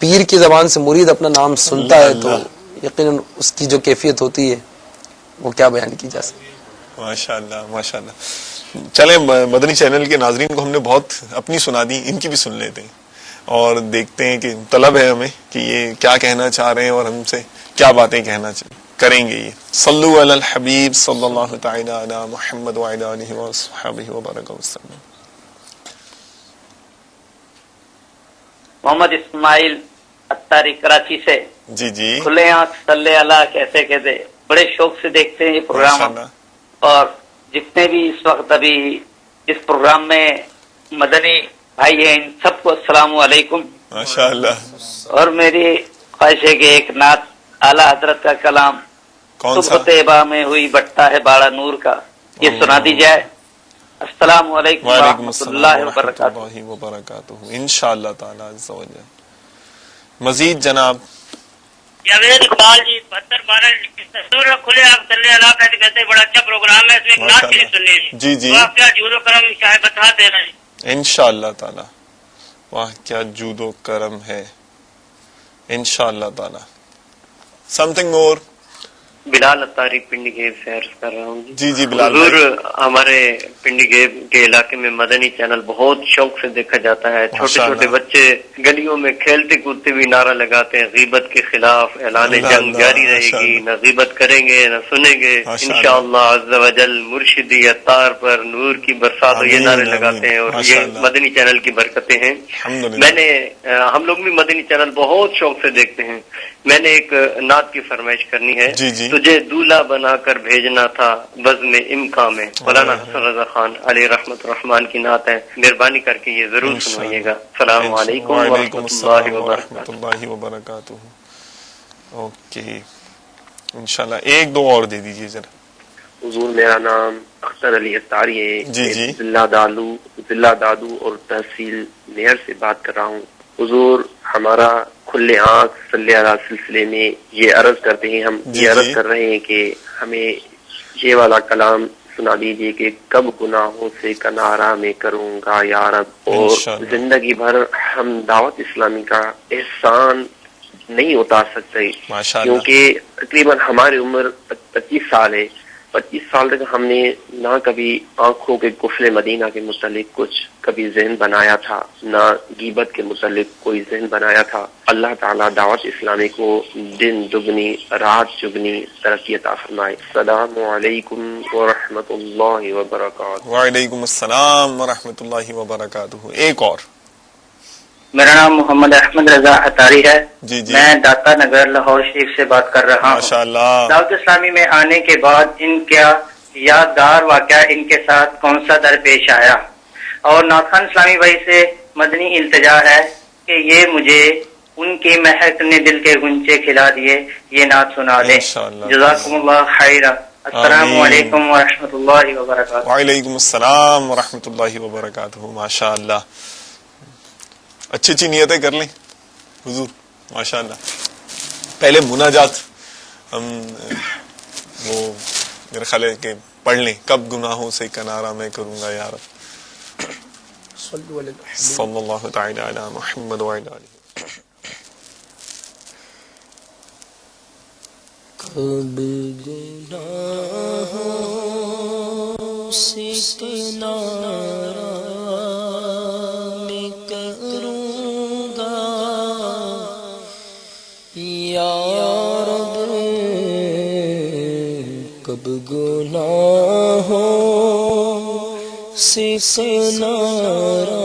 پیر کی زبان سے مرید اپنا نام سنتا ہے تو یقیناً اس کی جو کیفیت ہوتی ہے وہ کیا بیان کی جا سکتی. ماشاء اللہ ماشاء اللہ. چلیں مدنی چینل کے ناظرین کو ہم نے بہت اپنی سنا دی, ان کی بھی سن لیتے ہیں اور دیکھتے ہیں کہ طلب ہے ہمیں کہ یہ کیا کہنا چاہ رہے ہیں اور ہم سے کیا باتیں کہنا کریں گے. یہ صلو علی الحبیب صلی اللہ تعالی علی محمد وعلی آلہ وصحبہ وبارک وسلم. محمد اسماعیل اتاری کراچی سے. جی جی کھلے آنکھ صلی اللہ کیسے کہتے, بڑے شوق سے دیکھتے ہیں یہ پروگرام, اور جتنے بھی اس وقت ابھی اس پروگرام میں مدنی بھائی ہیں ان سب کو السلام علیکم. ماشاء اللہ. اور میری خواہش ہے کہ ایک نعت اعلیٰ حضرت کا کلام کون سا؟ صبح طیبہ میں ہوئی بٹتا ہے باڑا نور کا, یہ سنا دی جائے. السلام علیکم وعلیکم ورحمۃ السلام اللہ ورحمۃ وبرکاتہ. اللہ وبرکاتہ. انشاءاللہ تعالی عز و جل. مزید جناب جاوید اقبال جی 72 کھلے آپ صلی اللہ کہتے کہتے بڑا اچھا پروگرام ہے, اس میں ایک نعت شریف سننی ہے. جی جی آپ کیا جود و کرم شاید بتا دے رہے ہیں انشاءاللہ تعالی. واہ کیا جود و کرم ہے انشاءاللہ تعالی. Some thing more. بلال اتاری پنڈی گیب سے عرض کر رہا ہوں. جی جی بلال حضور بھائی. ہمارے پنڈی گیب کے علاقے میں مدنی چینل بہت شوق سے دیکھا جاتا ہے. چھوٹے ماشاء چھوٹے اللہ. بچے گلیوں میں کھیلتے کودتے بھی نعرہ لگاتے ہیں غیبت کے خلاف, اعلان اللہ جنگ اللہ, جاری رہے ماشاء گی, اللہ. نہ غیبت کریں گے نہ سنیں گے ماشاء انشاءاللہ عز و جل. مرشدی اتار پر نور کی برسات ہو, یہ آمین, نعرے آمین. لگاتے ہیں, اور ماشاء یہ اللہ. مدنی چینل کی برکتیں ہیں. الحمدللہ. ہم لوگ بھی مدنی چینل بہت شوق سے دیکھتے ہیں. میں نے ایک نعت کی فرمائش کرنی ہے. جی جی تجھے دولہا بنا کر بھیجنا تھا بزم امکان میں, مولانا حسن رضا خان علیہ رحمت الرحمان کی نعت ہے. مہربانی کر کے یہ ضرور سنائیے گا. السلام علیکم وعلیکم ورحمۃ السلام اللہ ورحمۃ وبرکاتہ. اللہ وبرکاتہ. اوکے انشاءاللہ ایک دو اور دے دیجیے ذرا. حضور میرا نام اختر علی اتاری ہے. جی جی. ضلع دادو اور تحصیل میئر سے بات کر رہا ہوں. حضور ہمارا کھلے آنکھ صلی اللہ سلسلے میں یہ عرض کرتے ہیں, ہم جی یہ عرض جی. کر رہے ہیں کہ ہمیں یہ والا کلام سنا دیجیے کہ کب گناہوں سے کنارہ میں کروں گا یا رب. اور انشاءاللہ. زندگی بھر ہم دعوت اسلامی کا احسان نہیں اتار سکتے, ماشاءاللہ. کیونکہ تقریباً ہماری عمر 25 سال ہے. 25 سال تک ہم نے نہ کبھی آنکھوں کے قفل مدینہ کے متعلق کچھ کبھی ذہن بنایا تھا, نہ غیبت کے متعلق کوئی ذہن بنایا تھا. اللہ تعالیٰ دعوت اسلامی کو دن دگنی رات چگنی ترقی عطا فرمائے. السلام علیکم ورحمۃ اللہ وبرکاتہ. وعلیکم السلام ورحمۃ اللہ وبرکاتہ. ایک اور. میرا نام محمد احمد رضا اتاری ہے. جی جی. میں داتا نگر لاہور شریف سے بات کر رہا ہوں. ماشاءاللہ. دعوت اسلامی میں آنے کے بعد ان کا یادگار واقعہ ان کے ساتھ کون سا درپیش آیا, اور نعت خان اسلامی بھائی سے مدنی التجا ہے کہ یہ مجھے ان کے مہک نے دل کے گنچے کھلا دیے, یہ نعت سنا دیں. انشاءاللہ. جزاکم اللہ خیرا. السلام آمین. علیکم ورحمۃ اللہ وبرکاتہ. وعلیکم السلام ورحمۃ اللہ وبرکاتہ. ماشاءاللہ. اچھی اچھی نیتیں کر لیں حضور ماشاءاللہ. پہلے مناجات ہم وہ میرے خیال ہے کہ پڑھ لیں, کب گناہوں سے کنارہ میں کروں گا یا رب. صلی اللہ تعالی علی محمد وعلی آلہ. کب گناہوں سے کنارہ میں کروں گا یا رب, کب گناہوں سے کنارہ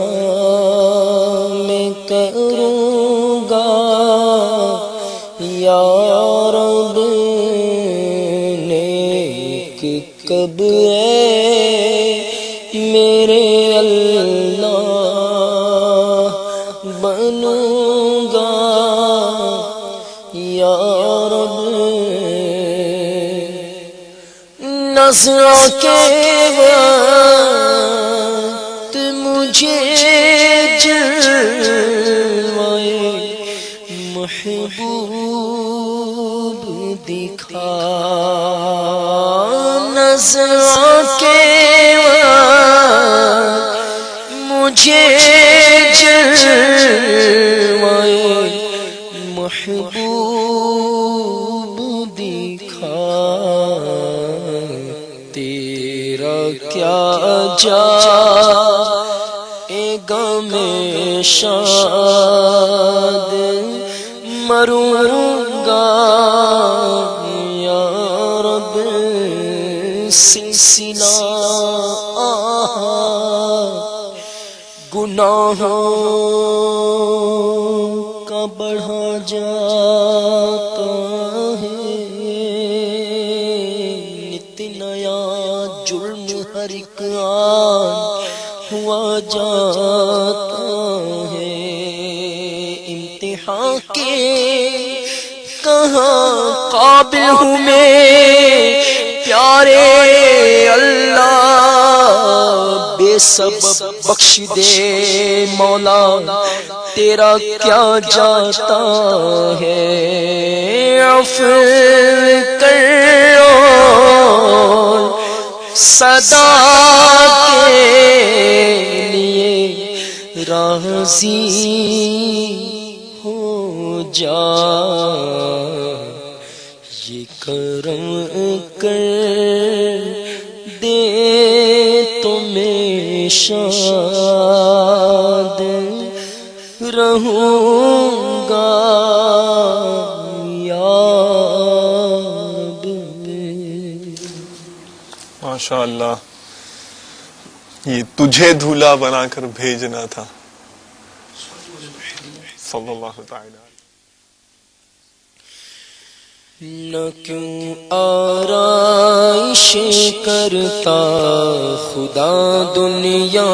میں کروں گا یا رب, نیک کب میرے اللہ بنوں گا یا رب. نظروں کے وقت مجھے جلوائے محبوب دکھا, نظروں کے وقت مجھے جلوائے کیا جائے گا میں شاد مروں گا یا رب سلسلہ گناہوں کا بڑھا جاتا ہے نت نیا جرم ہر ایک آن ہوا جاتا ہے امتحان کے کہاں قابل ہوں میں پیارے اللہ بے سبب بخش دے مولا تیرا کیا جاتا ہے عفو کرو صدا کے لیے راضی ہو جا یہ کرم کر دے تو میں شاد رہوں گا یا رب۔ ماشاء اللہ، یہ تجھے دھولا بنا کر بھیجنا تھا صلی اللہ تعالی۔ نہ کیوں آرائش کرتا خدا دنیا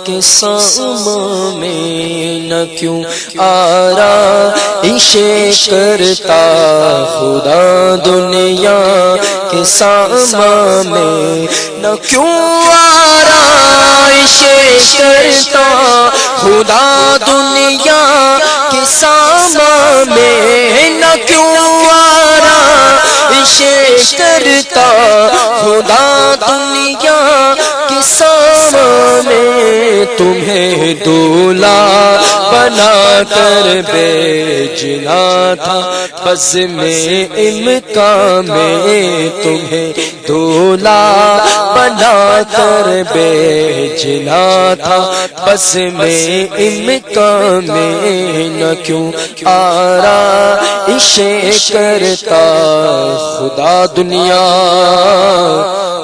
کے سامان میں، نہ کیوں آرائش کرتا خدا دنیا کے سامان میں، نہ کیوں آرائش کرتا خدا دنیا کے سامان میں، نہ کیوں کرتا خدا دنیا کے سامنے تمہیں دولا بنا کر بیچنا تھا بس میں امکان میں، تمہیں دولا بنا کر بیچنا تھا بس میں امکان میں، نہ کیوں آرائش کرتا خدا دنیا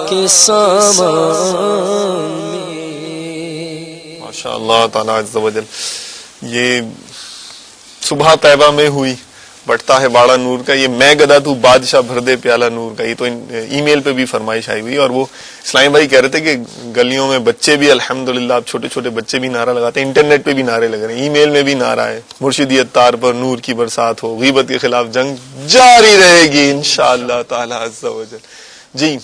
کے سامان میں۔ ماشاء اللہ تعالیٰ عز و جل۔ یہ صبح طیبہ میں ہوئی بٹتا ہے باڑا نور کا، یہ میں گدا تو بادشاہ بھر دے پیالہ نور کا، یہ تو ای میل پہ بھی فرمائش آئی ہوئی، اور وہ اسلامی بھائی کہہ رہے تھے کہ گلیوں میں بچے بھی الحمدللہ اب چھوٹے چھوٹے بچے بھی نعرہ لگاتے ہیں، انٹرنیٹ پہ بھی نعرے لگ رہے ہیں، ای میل میں بھی نعرہ ہے مرشدی اتار پر نور کی برسات ہو، غیبت کے خلاف جنگ جاری رہے گی انشاءاللہ تعالی عز و جل۔ جی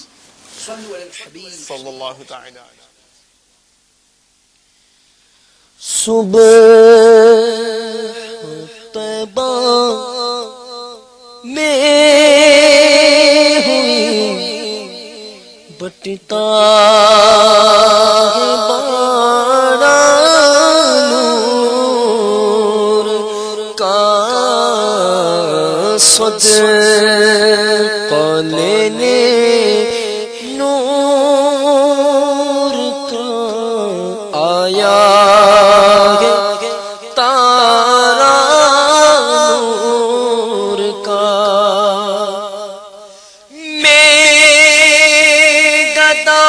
صلی اللہ تعالی علیہ۔ صبح طیبہ میں ہوئی بٹتا ہے باڑا نور کا، صدقہ لینے نور کا آیا تارا نور کا، میں گدا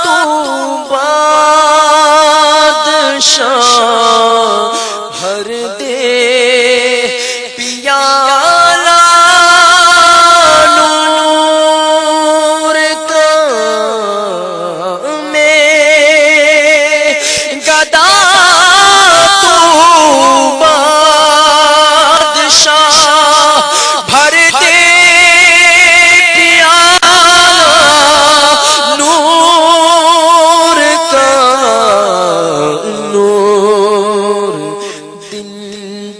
تو بادشاہ بھر دے پیالہ نور کا، میں گدا تو بادشاہ بھر دے پیالہ نور کا، نور دن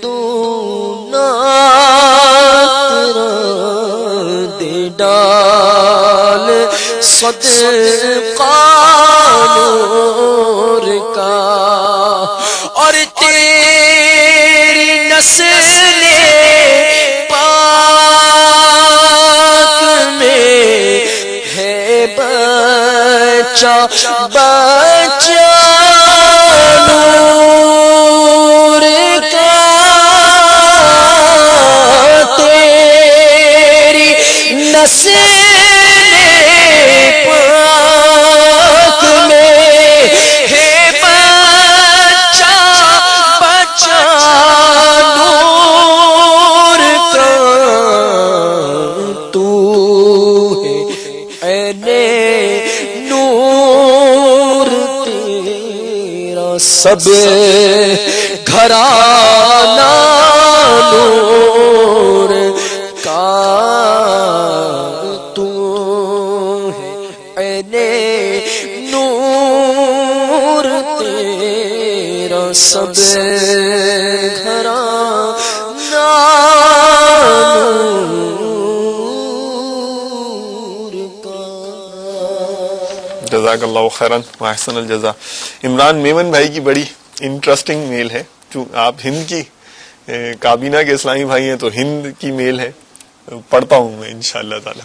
دونا تیرا دے ڈال صدقہ نور کا، اور تیری نسل پاک میں ہے بچہ بچا بچا نور کا تیری نسل پاک میں ہے بچا بچا نور کا تو ہے عین نور تیرا سب گھرانہ نور کا تو ہے عین نور تیرا سب گھرانہ نور کا. جزاک اللہ خیرن واحسن الجزا. عمران میمن بھائی کی بڑی انٹرسٹنگ میل ہے. آپ ہند کی کابینہ کے اسلامی بھائی ہیں تو ہند کی میل ہے, پڑھتا ہوں میں انشاءاللہ تعالی.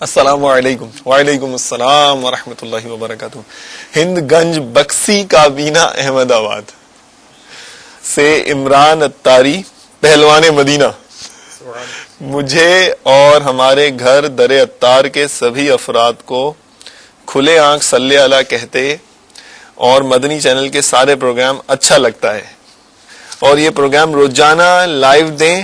السلام علیکم. وعلیکم السلام ورحمۃ اللہ وبرکاتہ. ہند گنج بکسی کابینہ احمد آباد سے عمران اتاری پہلوان مدینہ. مجھے اور ہمارے گھر در اتار کے سبھی افراد کو کھلے آنکھ صلی اللہ کہتے اور مدنی چینل کے سارے پروگرام اچھا لگتا ہے, اور یہ پروگرام روزانہ لائیو دیں.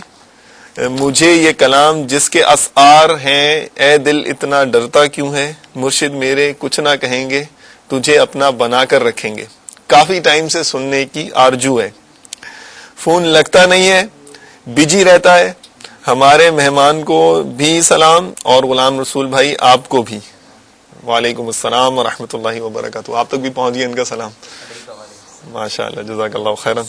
مجھے یہ کلام جس کے اسعار ہیں, اے دل اتنا ڈرتا کیوں ہے, مرشد میرے کچھ نہ کہیں گے, تجھے اپنا بنا کر رکھیں گے, کافی ٹائم سے سننے کی آرزو ہے. فون لگتا نہیں ہے, بجی رہتا ہے. ہمارے مہمان کو بھی سلام, اور غلام رسول بھائی آپ کو بھی. وعلیکم السلام ورحمۃ اللہ وبرکاتہ. آپ تک بھی پہنچ گیا ان کا سلام. ماشاء اللہ, جزاک اللہ خیرن.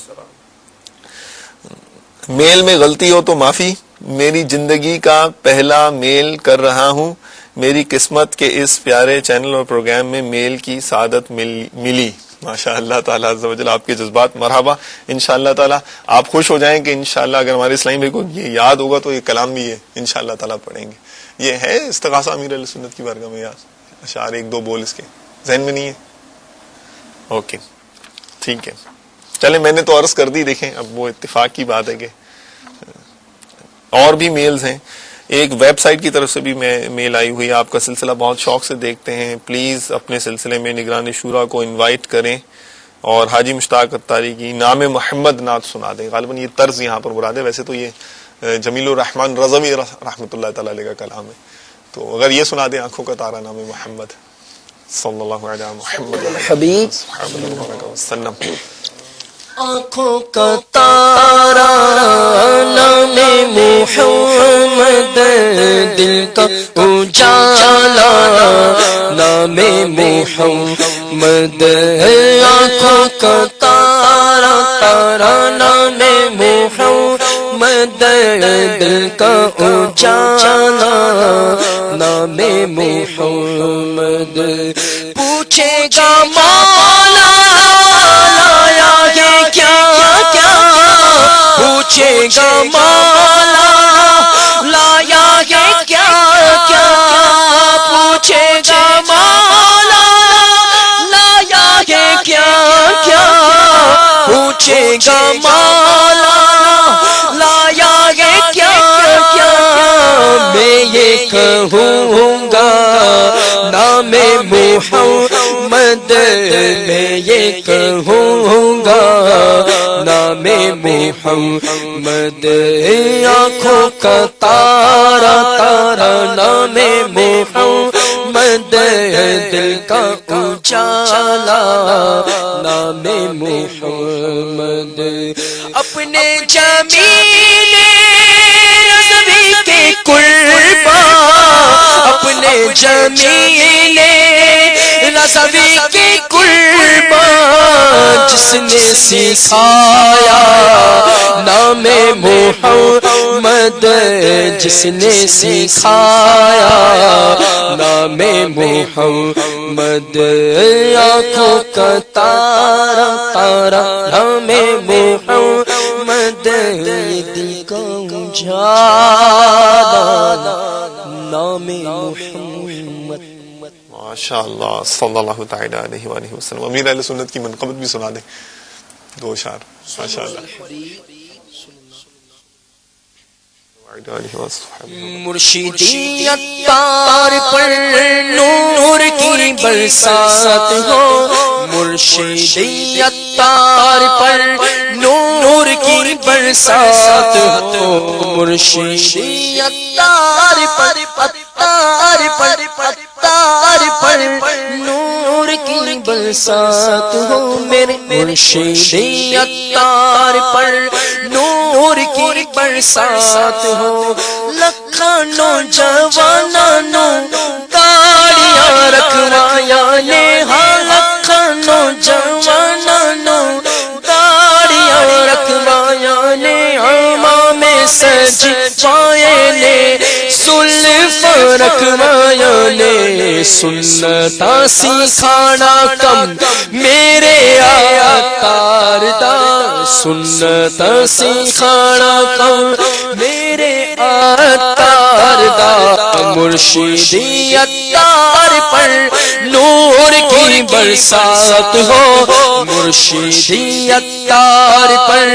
میل میں غلطی ہو تو معافی. میری زندگی کا پہلا میل کر رہا ہوں. میری قسمت کے اس پیارے چینل اور پروگرام میں میل کی سعادت ملی. ماشاء اللہ تعالیٰ عز و جل آپ کے جذبات مرحبا. انشاءاللہ تعالیٰ آپ خوش ہو جائیں کہ انشاءاللہ اگر ہمارے اسلامی بھائی کو یہ یاد ہوگا تو یہ کلام بھی ہے انشاءاللہ تعالیٰ پڑھیں گے. یہ ہے استغاثہ امیر علیہ سنت کی بارگاہ میں, یاد اشعار ایک دو بول اس کے ذہن میں نہیں ہے؟ اوکے ٹھیک ہے, چلیں میں نے تو عرض کر دی. دیکھیں اب وہ اتفاق کی بات ہے کہ اور بھی میلز ہیں. ایک ویب سائٹ کی طرف سے بھی میل آئی ہوئی. آپ کا سلسلہ بہت شوق سے دیکھتے ہیں, پلیز اپنے سلسلے میں نگران شورا کو انوائٹ کریں اور حاجی مشتاق اتاری کی نام محمد نعت سنا دیں. غالباً یہ طرز یہاں پر مراد ہے, ویسے تو یہ جمیل الرحمن رضوی رحمۃ اللہ تعالی علیہ کا کلام ہے. تو اگر یہ سنا دیں آنکھوں کا تارا نام محمد صلی اللہ علیہ محمد حبیب وسلم. آنکھوں کا تارا نام محمد, دل کا اجالا نام محمد. آنکھوں کا تارا تارا نام محمد, دل کا اجالا نام محمد. پوچھے گا مولا لایا ہے کیا کیا, پوچھے گا مولا لایا ہے کیا کیا, پوچھے گا مولا لایا ہے کیا کیا, پوچھے گا مولا لایا ہے کیا کیا. میں یہ کہوں گا نام محمد, میں یہ کہوں گا نام محمد. آنکھوں کا تارا تارا نام محمد, دل کا اجالا نام محمد. اپنے جمیل رضوی کے قربا, اپنے جمیل رضوی کے قربا, جس نے سکھایا نام محمد, جس نے سکھایا نام محمد. آنکھوں کا تارا تارا نام محمد, دل کا اجالا نام محمد. ماشاءاللہ صلی اللہ تعالی علیہ وآلہ وسلم. امیر اہل سنت کی منقبت بھی سنا دیں 2 اشعار. ماشاءاللہ. مرشدی عطار پر نور کی برسات ہو، مرشدی عطار پر نور کی برسات ہو، مرشدی عطار پر عطار پر نور کی برسات ہو، میرے مرشدی عطار پر نور کی برسات ہو. لکھاں نوجوانوں گاڑیاں رکھوایا نے، ہاں لکھاں نوجوانوں گاڑیاں رکھوایا نے، امام سجدائے نے سلفا رکھوایا نے. سنتا سکھانا کم میرے عطار دا، سنتا سکھانا کم میرے عطار دا. مرشدی عطار پر نور کی برسات ہو، مرشدی عطار پر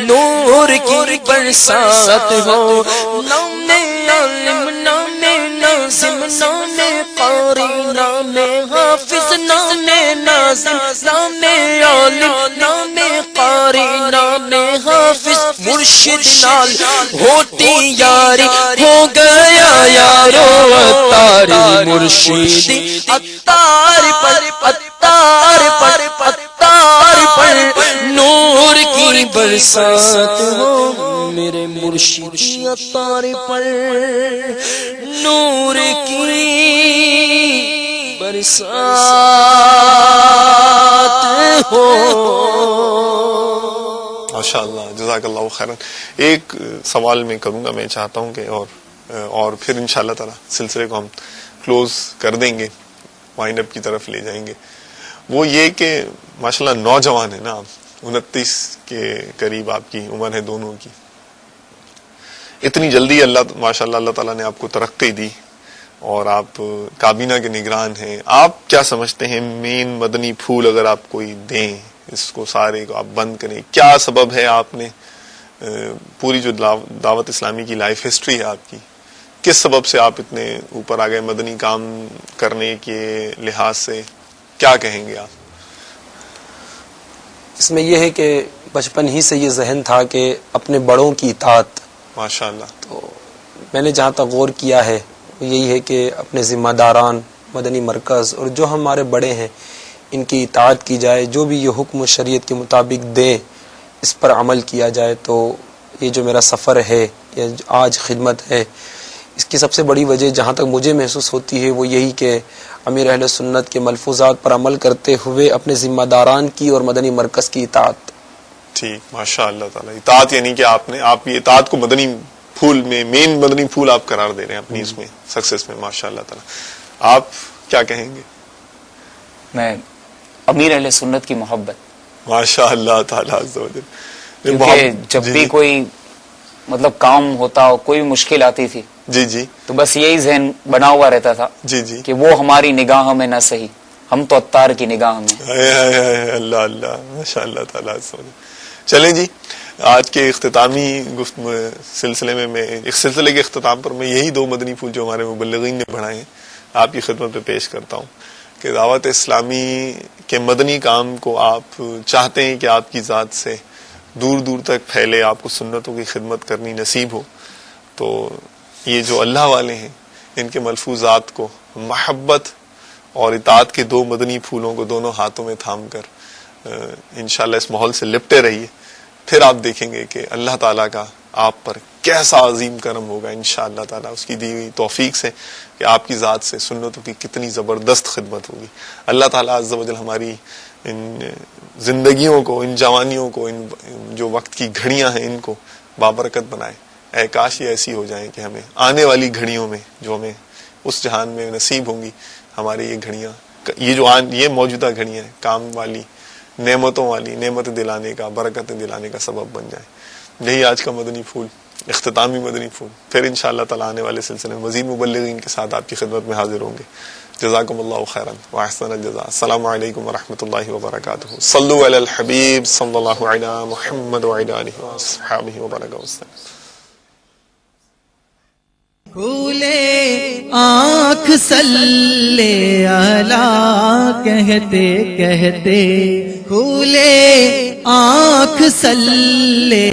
نور کی برسات ہو. نام عالم نام ناظم نام قاری نام حافظ نام ناظم نام عالم نام قاری نام حافظ. مرشد نال ہوتی یاری ہو گیا یارو عطار. مرشدی عطار پر عطار پر عطار پر نور کی برسات ہو، میرے مرشدی عطار پر نور کی برسات ہو. ماشاءاللہ جزاک اللہ خیرن. ایک سوال میں کروں گا، میں چاہتا ہوں کہ اور پھر انشاءاللہ تعالی سلسلے کو ہم کلوز کر دیں گے، وائنڈ اپ کی طرف لے جائیں گے. وہ یہ کہ ماشاءاللہ نوجوان ہے نا آپ، 29 کے قریب آپ کی عمر ہے دونوں کی. اتنی جلدی ماشاءاللہ اللہ تعالیٰ نے آپ کو ترقی دی اور آپ کابینہ کے نگران ہیں. آپ کیا سمجھتے ہیں مین مدنی پھول اگر آپ کوئی دیں، اس کو سارے کو آپ بند کریں، کیا سبب ہے آپ نے پوری جو دعوت اسلامی کی لائف ہسٹری ہے آپ کی، کس سبب سے آپ اتنے اوپر آ گئے مدنی کام کرنے کے لحاظ سے، کیا کہیں گے آپ؟ اس میں یہ ہے کہ بچپن ہی سے یہ ذہن تھا کہ اپنے بڑوں کی اطاعت. ماشاءاللہ. تو میں نے جہاں تک غور کیا ہے وہ یہی ہے کہ اپنے ذمہ داران، مدنی مرکز اور جو ہمارے بڑے ہیں ان کی اطاعت کی جائے، جو بھی یہ حکم شریعت کے مطابق دیں اس پر عمل کیا جائے. تو یہ جو میرا سفر ہے یا آج خدمت ہے، اس کی سب سے بڑی وجہ جہاں تک مجھے محسوس ہوتی ہے وہ یہی کہ امیر اہل سنت کے ملفوظات پر عمل کرتے ہوئے اپنے ذمہ داران کی اور مدنی مرکز کی اطاعت. ٹھیک، ماشاء اللہ تعالیٰ. اطاعت یعنی کہ آپ یہ اطاعت کو مدنی پھول میں مین مدنی پھول آپ قرار دے رہے ہیں اپنی اس میں سکسیس میں. ماشاء اللہ تعالیٰ. آپ کیا کہیں گے؟ میں امیر اہل سنت کی محبت. ماشاء اللہ تعالیٰ. کیونکہ جب بھی کوئی مطلب کام ہوتا ہو، کوئی مشکل آتی تھی، جی جی، تو بس یہی ذہن بنا ہوا رہتا تھا جی جی، کہ وہ ہماری نگاہ میں نہ صحیح، ہم تو عطار کی نگاہ میں. اللہ اللہ، ماشاء اللہ تعالیٰ. چلیں جی، آج کے اختتامی سلسلے میں ایک سلسلے کے اختتام پر میں یہی 2 مدنی پھول جو ہمارے مبلغین نے پڑھائے ہیں آپ کی خدمت پہ پیش کرتا ہوں کہ دعوت اسلامی کے مدنی کام کو آپ چاہتے ہیں کہ آپ کی ذات سے دور دور تک پھیلے، آپ کو سنتوں کی خدمت کرنی نصیب ہو، تو یہ جو اللہ والے ہیں ان کے ملفوظات کو محبت اور اطاعت کے 2 مدنی پھولوں کو دونوں ہاتھوں میں تھام کر انشاءاللہ اس ماحول سے لپٹے رہیے. پھر آپ دیکھیں گے کہ اللہ تعالیٰ کا آپ پر کیسا عظیم کرم ہوگا انشاءاللہ تعالیٰ، اس کی دی ہوئی توفیق سے کہ آپ کی ذات سے سنتوں کی کتنی زبردست خدمت ہوگی. اللہ تعالیٰ عز و جل ہماری ان زندگیوں کو، ان جوانیوں کو، ان جو وقت کی گھڑیاں ہیں ان کو بابرکت بنائے. اے کاش یہ ایسی ہو جائیں کہ ہمیں آنے والی گھڑیوں میں جو ہمیں اس جہان میں نصیب ہوں گی، ہماری یہ گھڑیاں، یہ موجودہ گھڑیاں کام والی، نعمتوں والی، نعمت دلانے کا، برکتیں دلانے کا سبب بن جائیں. یہی آج کا مدنی پھول، اختتامی مدنی پھول. پھر انشاءاللہ تعالیٰ آنے والے سلسلے میں مزید مبلغین کے ساتھ آپ کی خدمت میں حاضر ہوں گے. جزاکم اللہ خیرا واحسن الجزاء. السلام علیکم ورحمۃ اللہ وبرکاتہ. صلوا علی الحبیب صلی اللہ علی محمد وعلی آلہ وصحبہ وبارک وسلم. کھولے آنکھ صلی اللہ کہتے کہتے، کھولے آنکھ صلی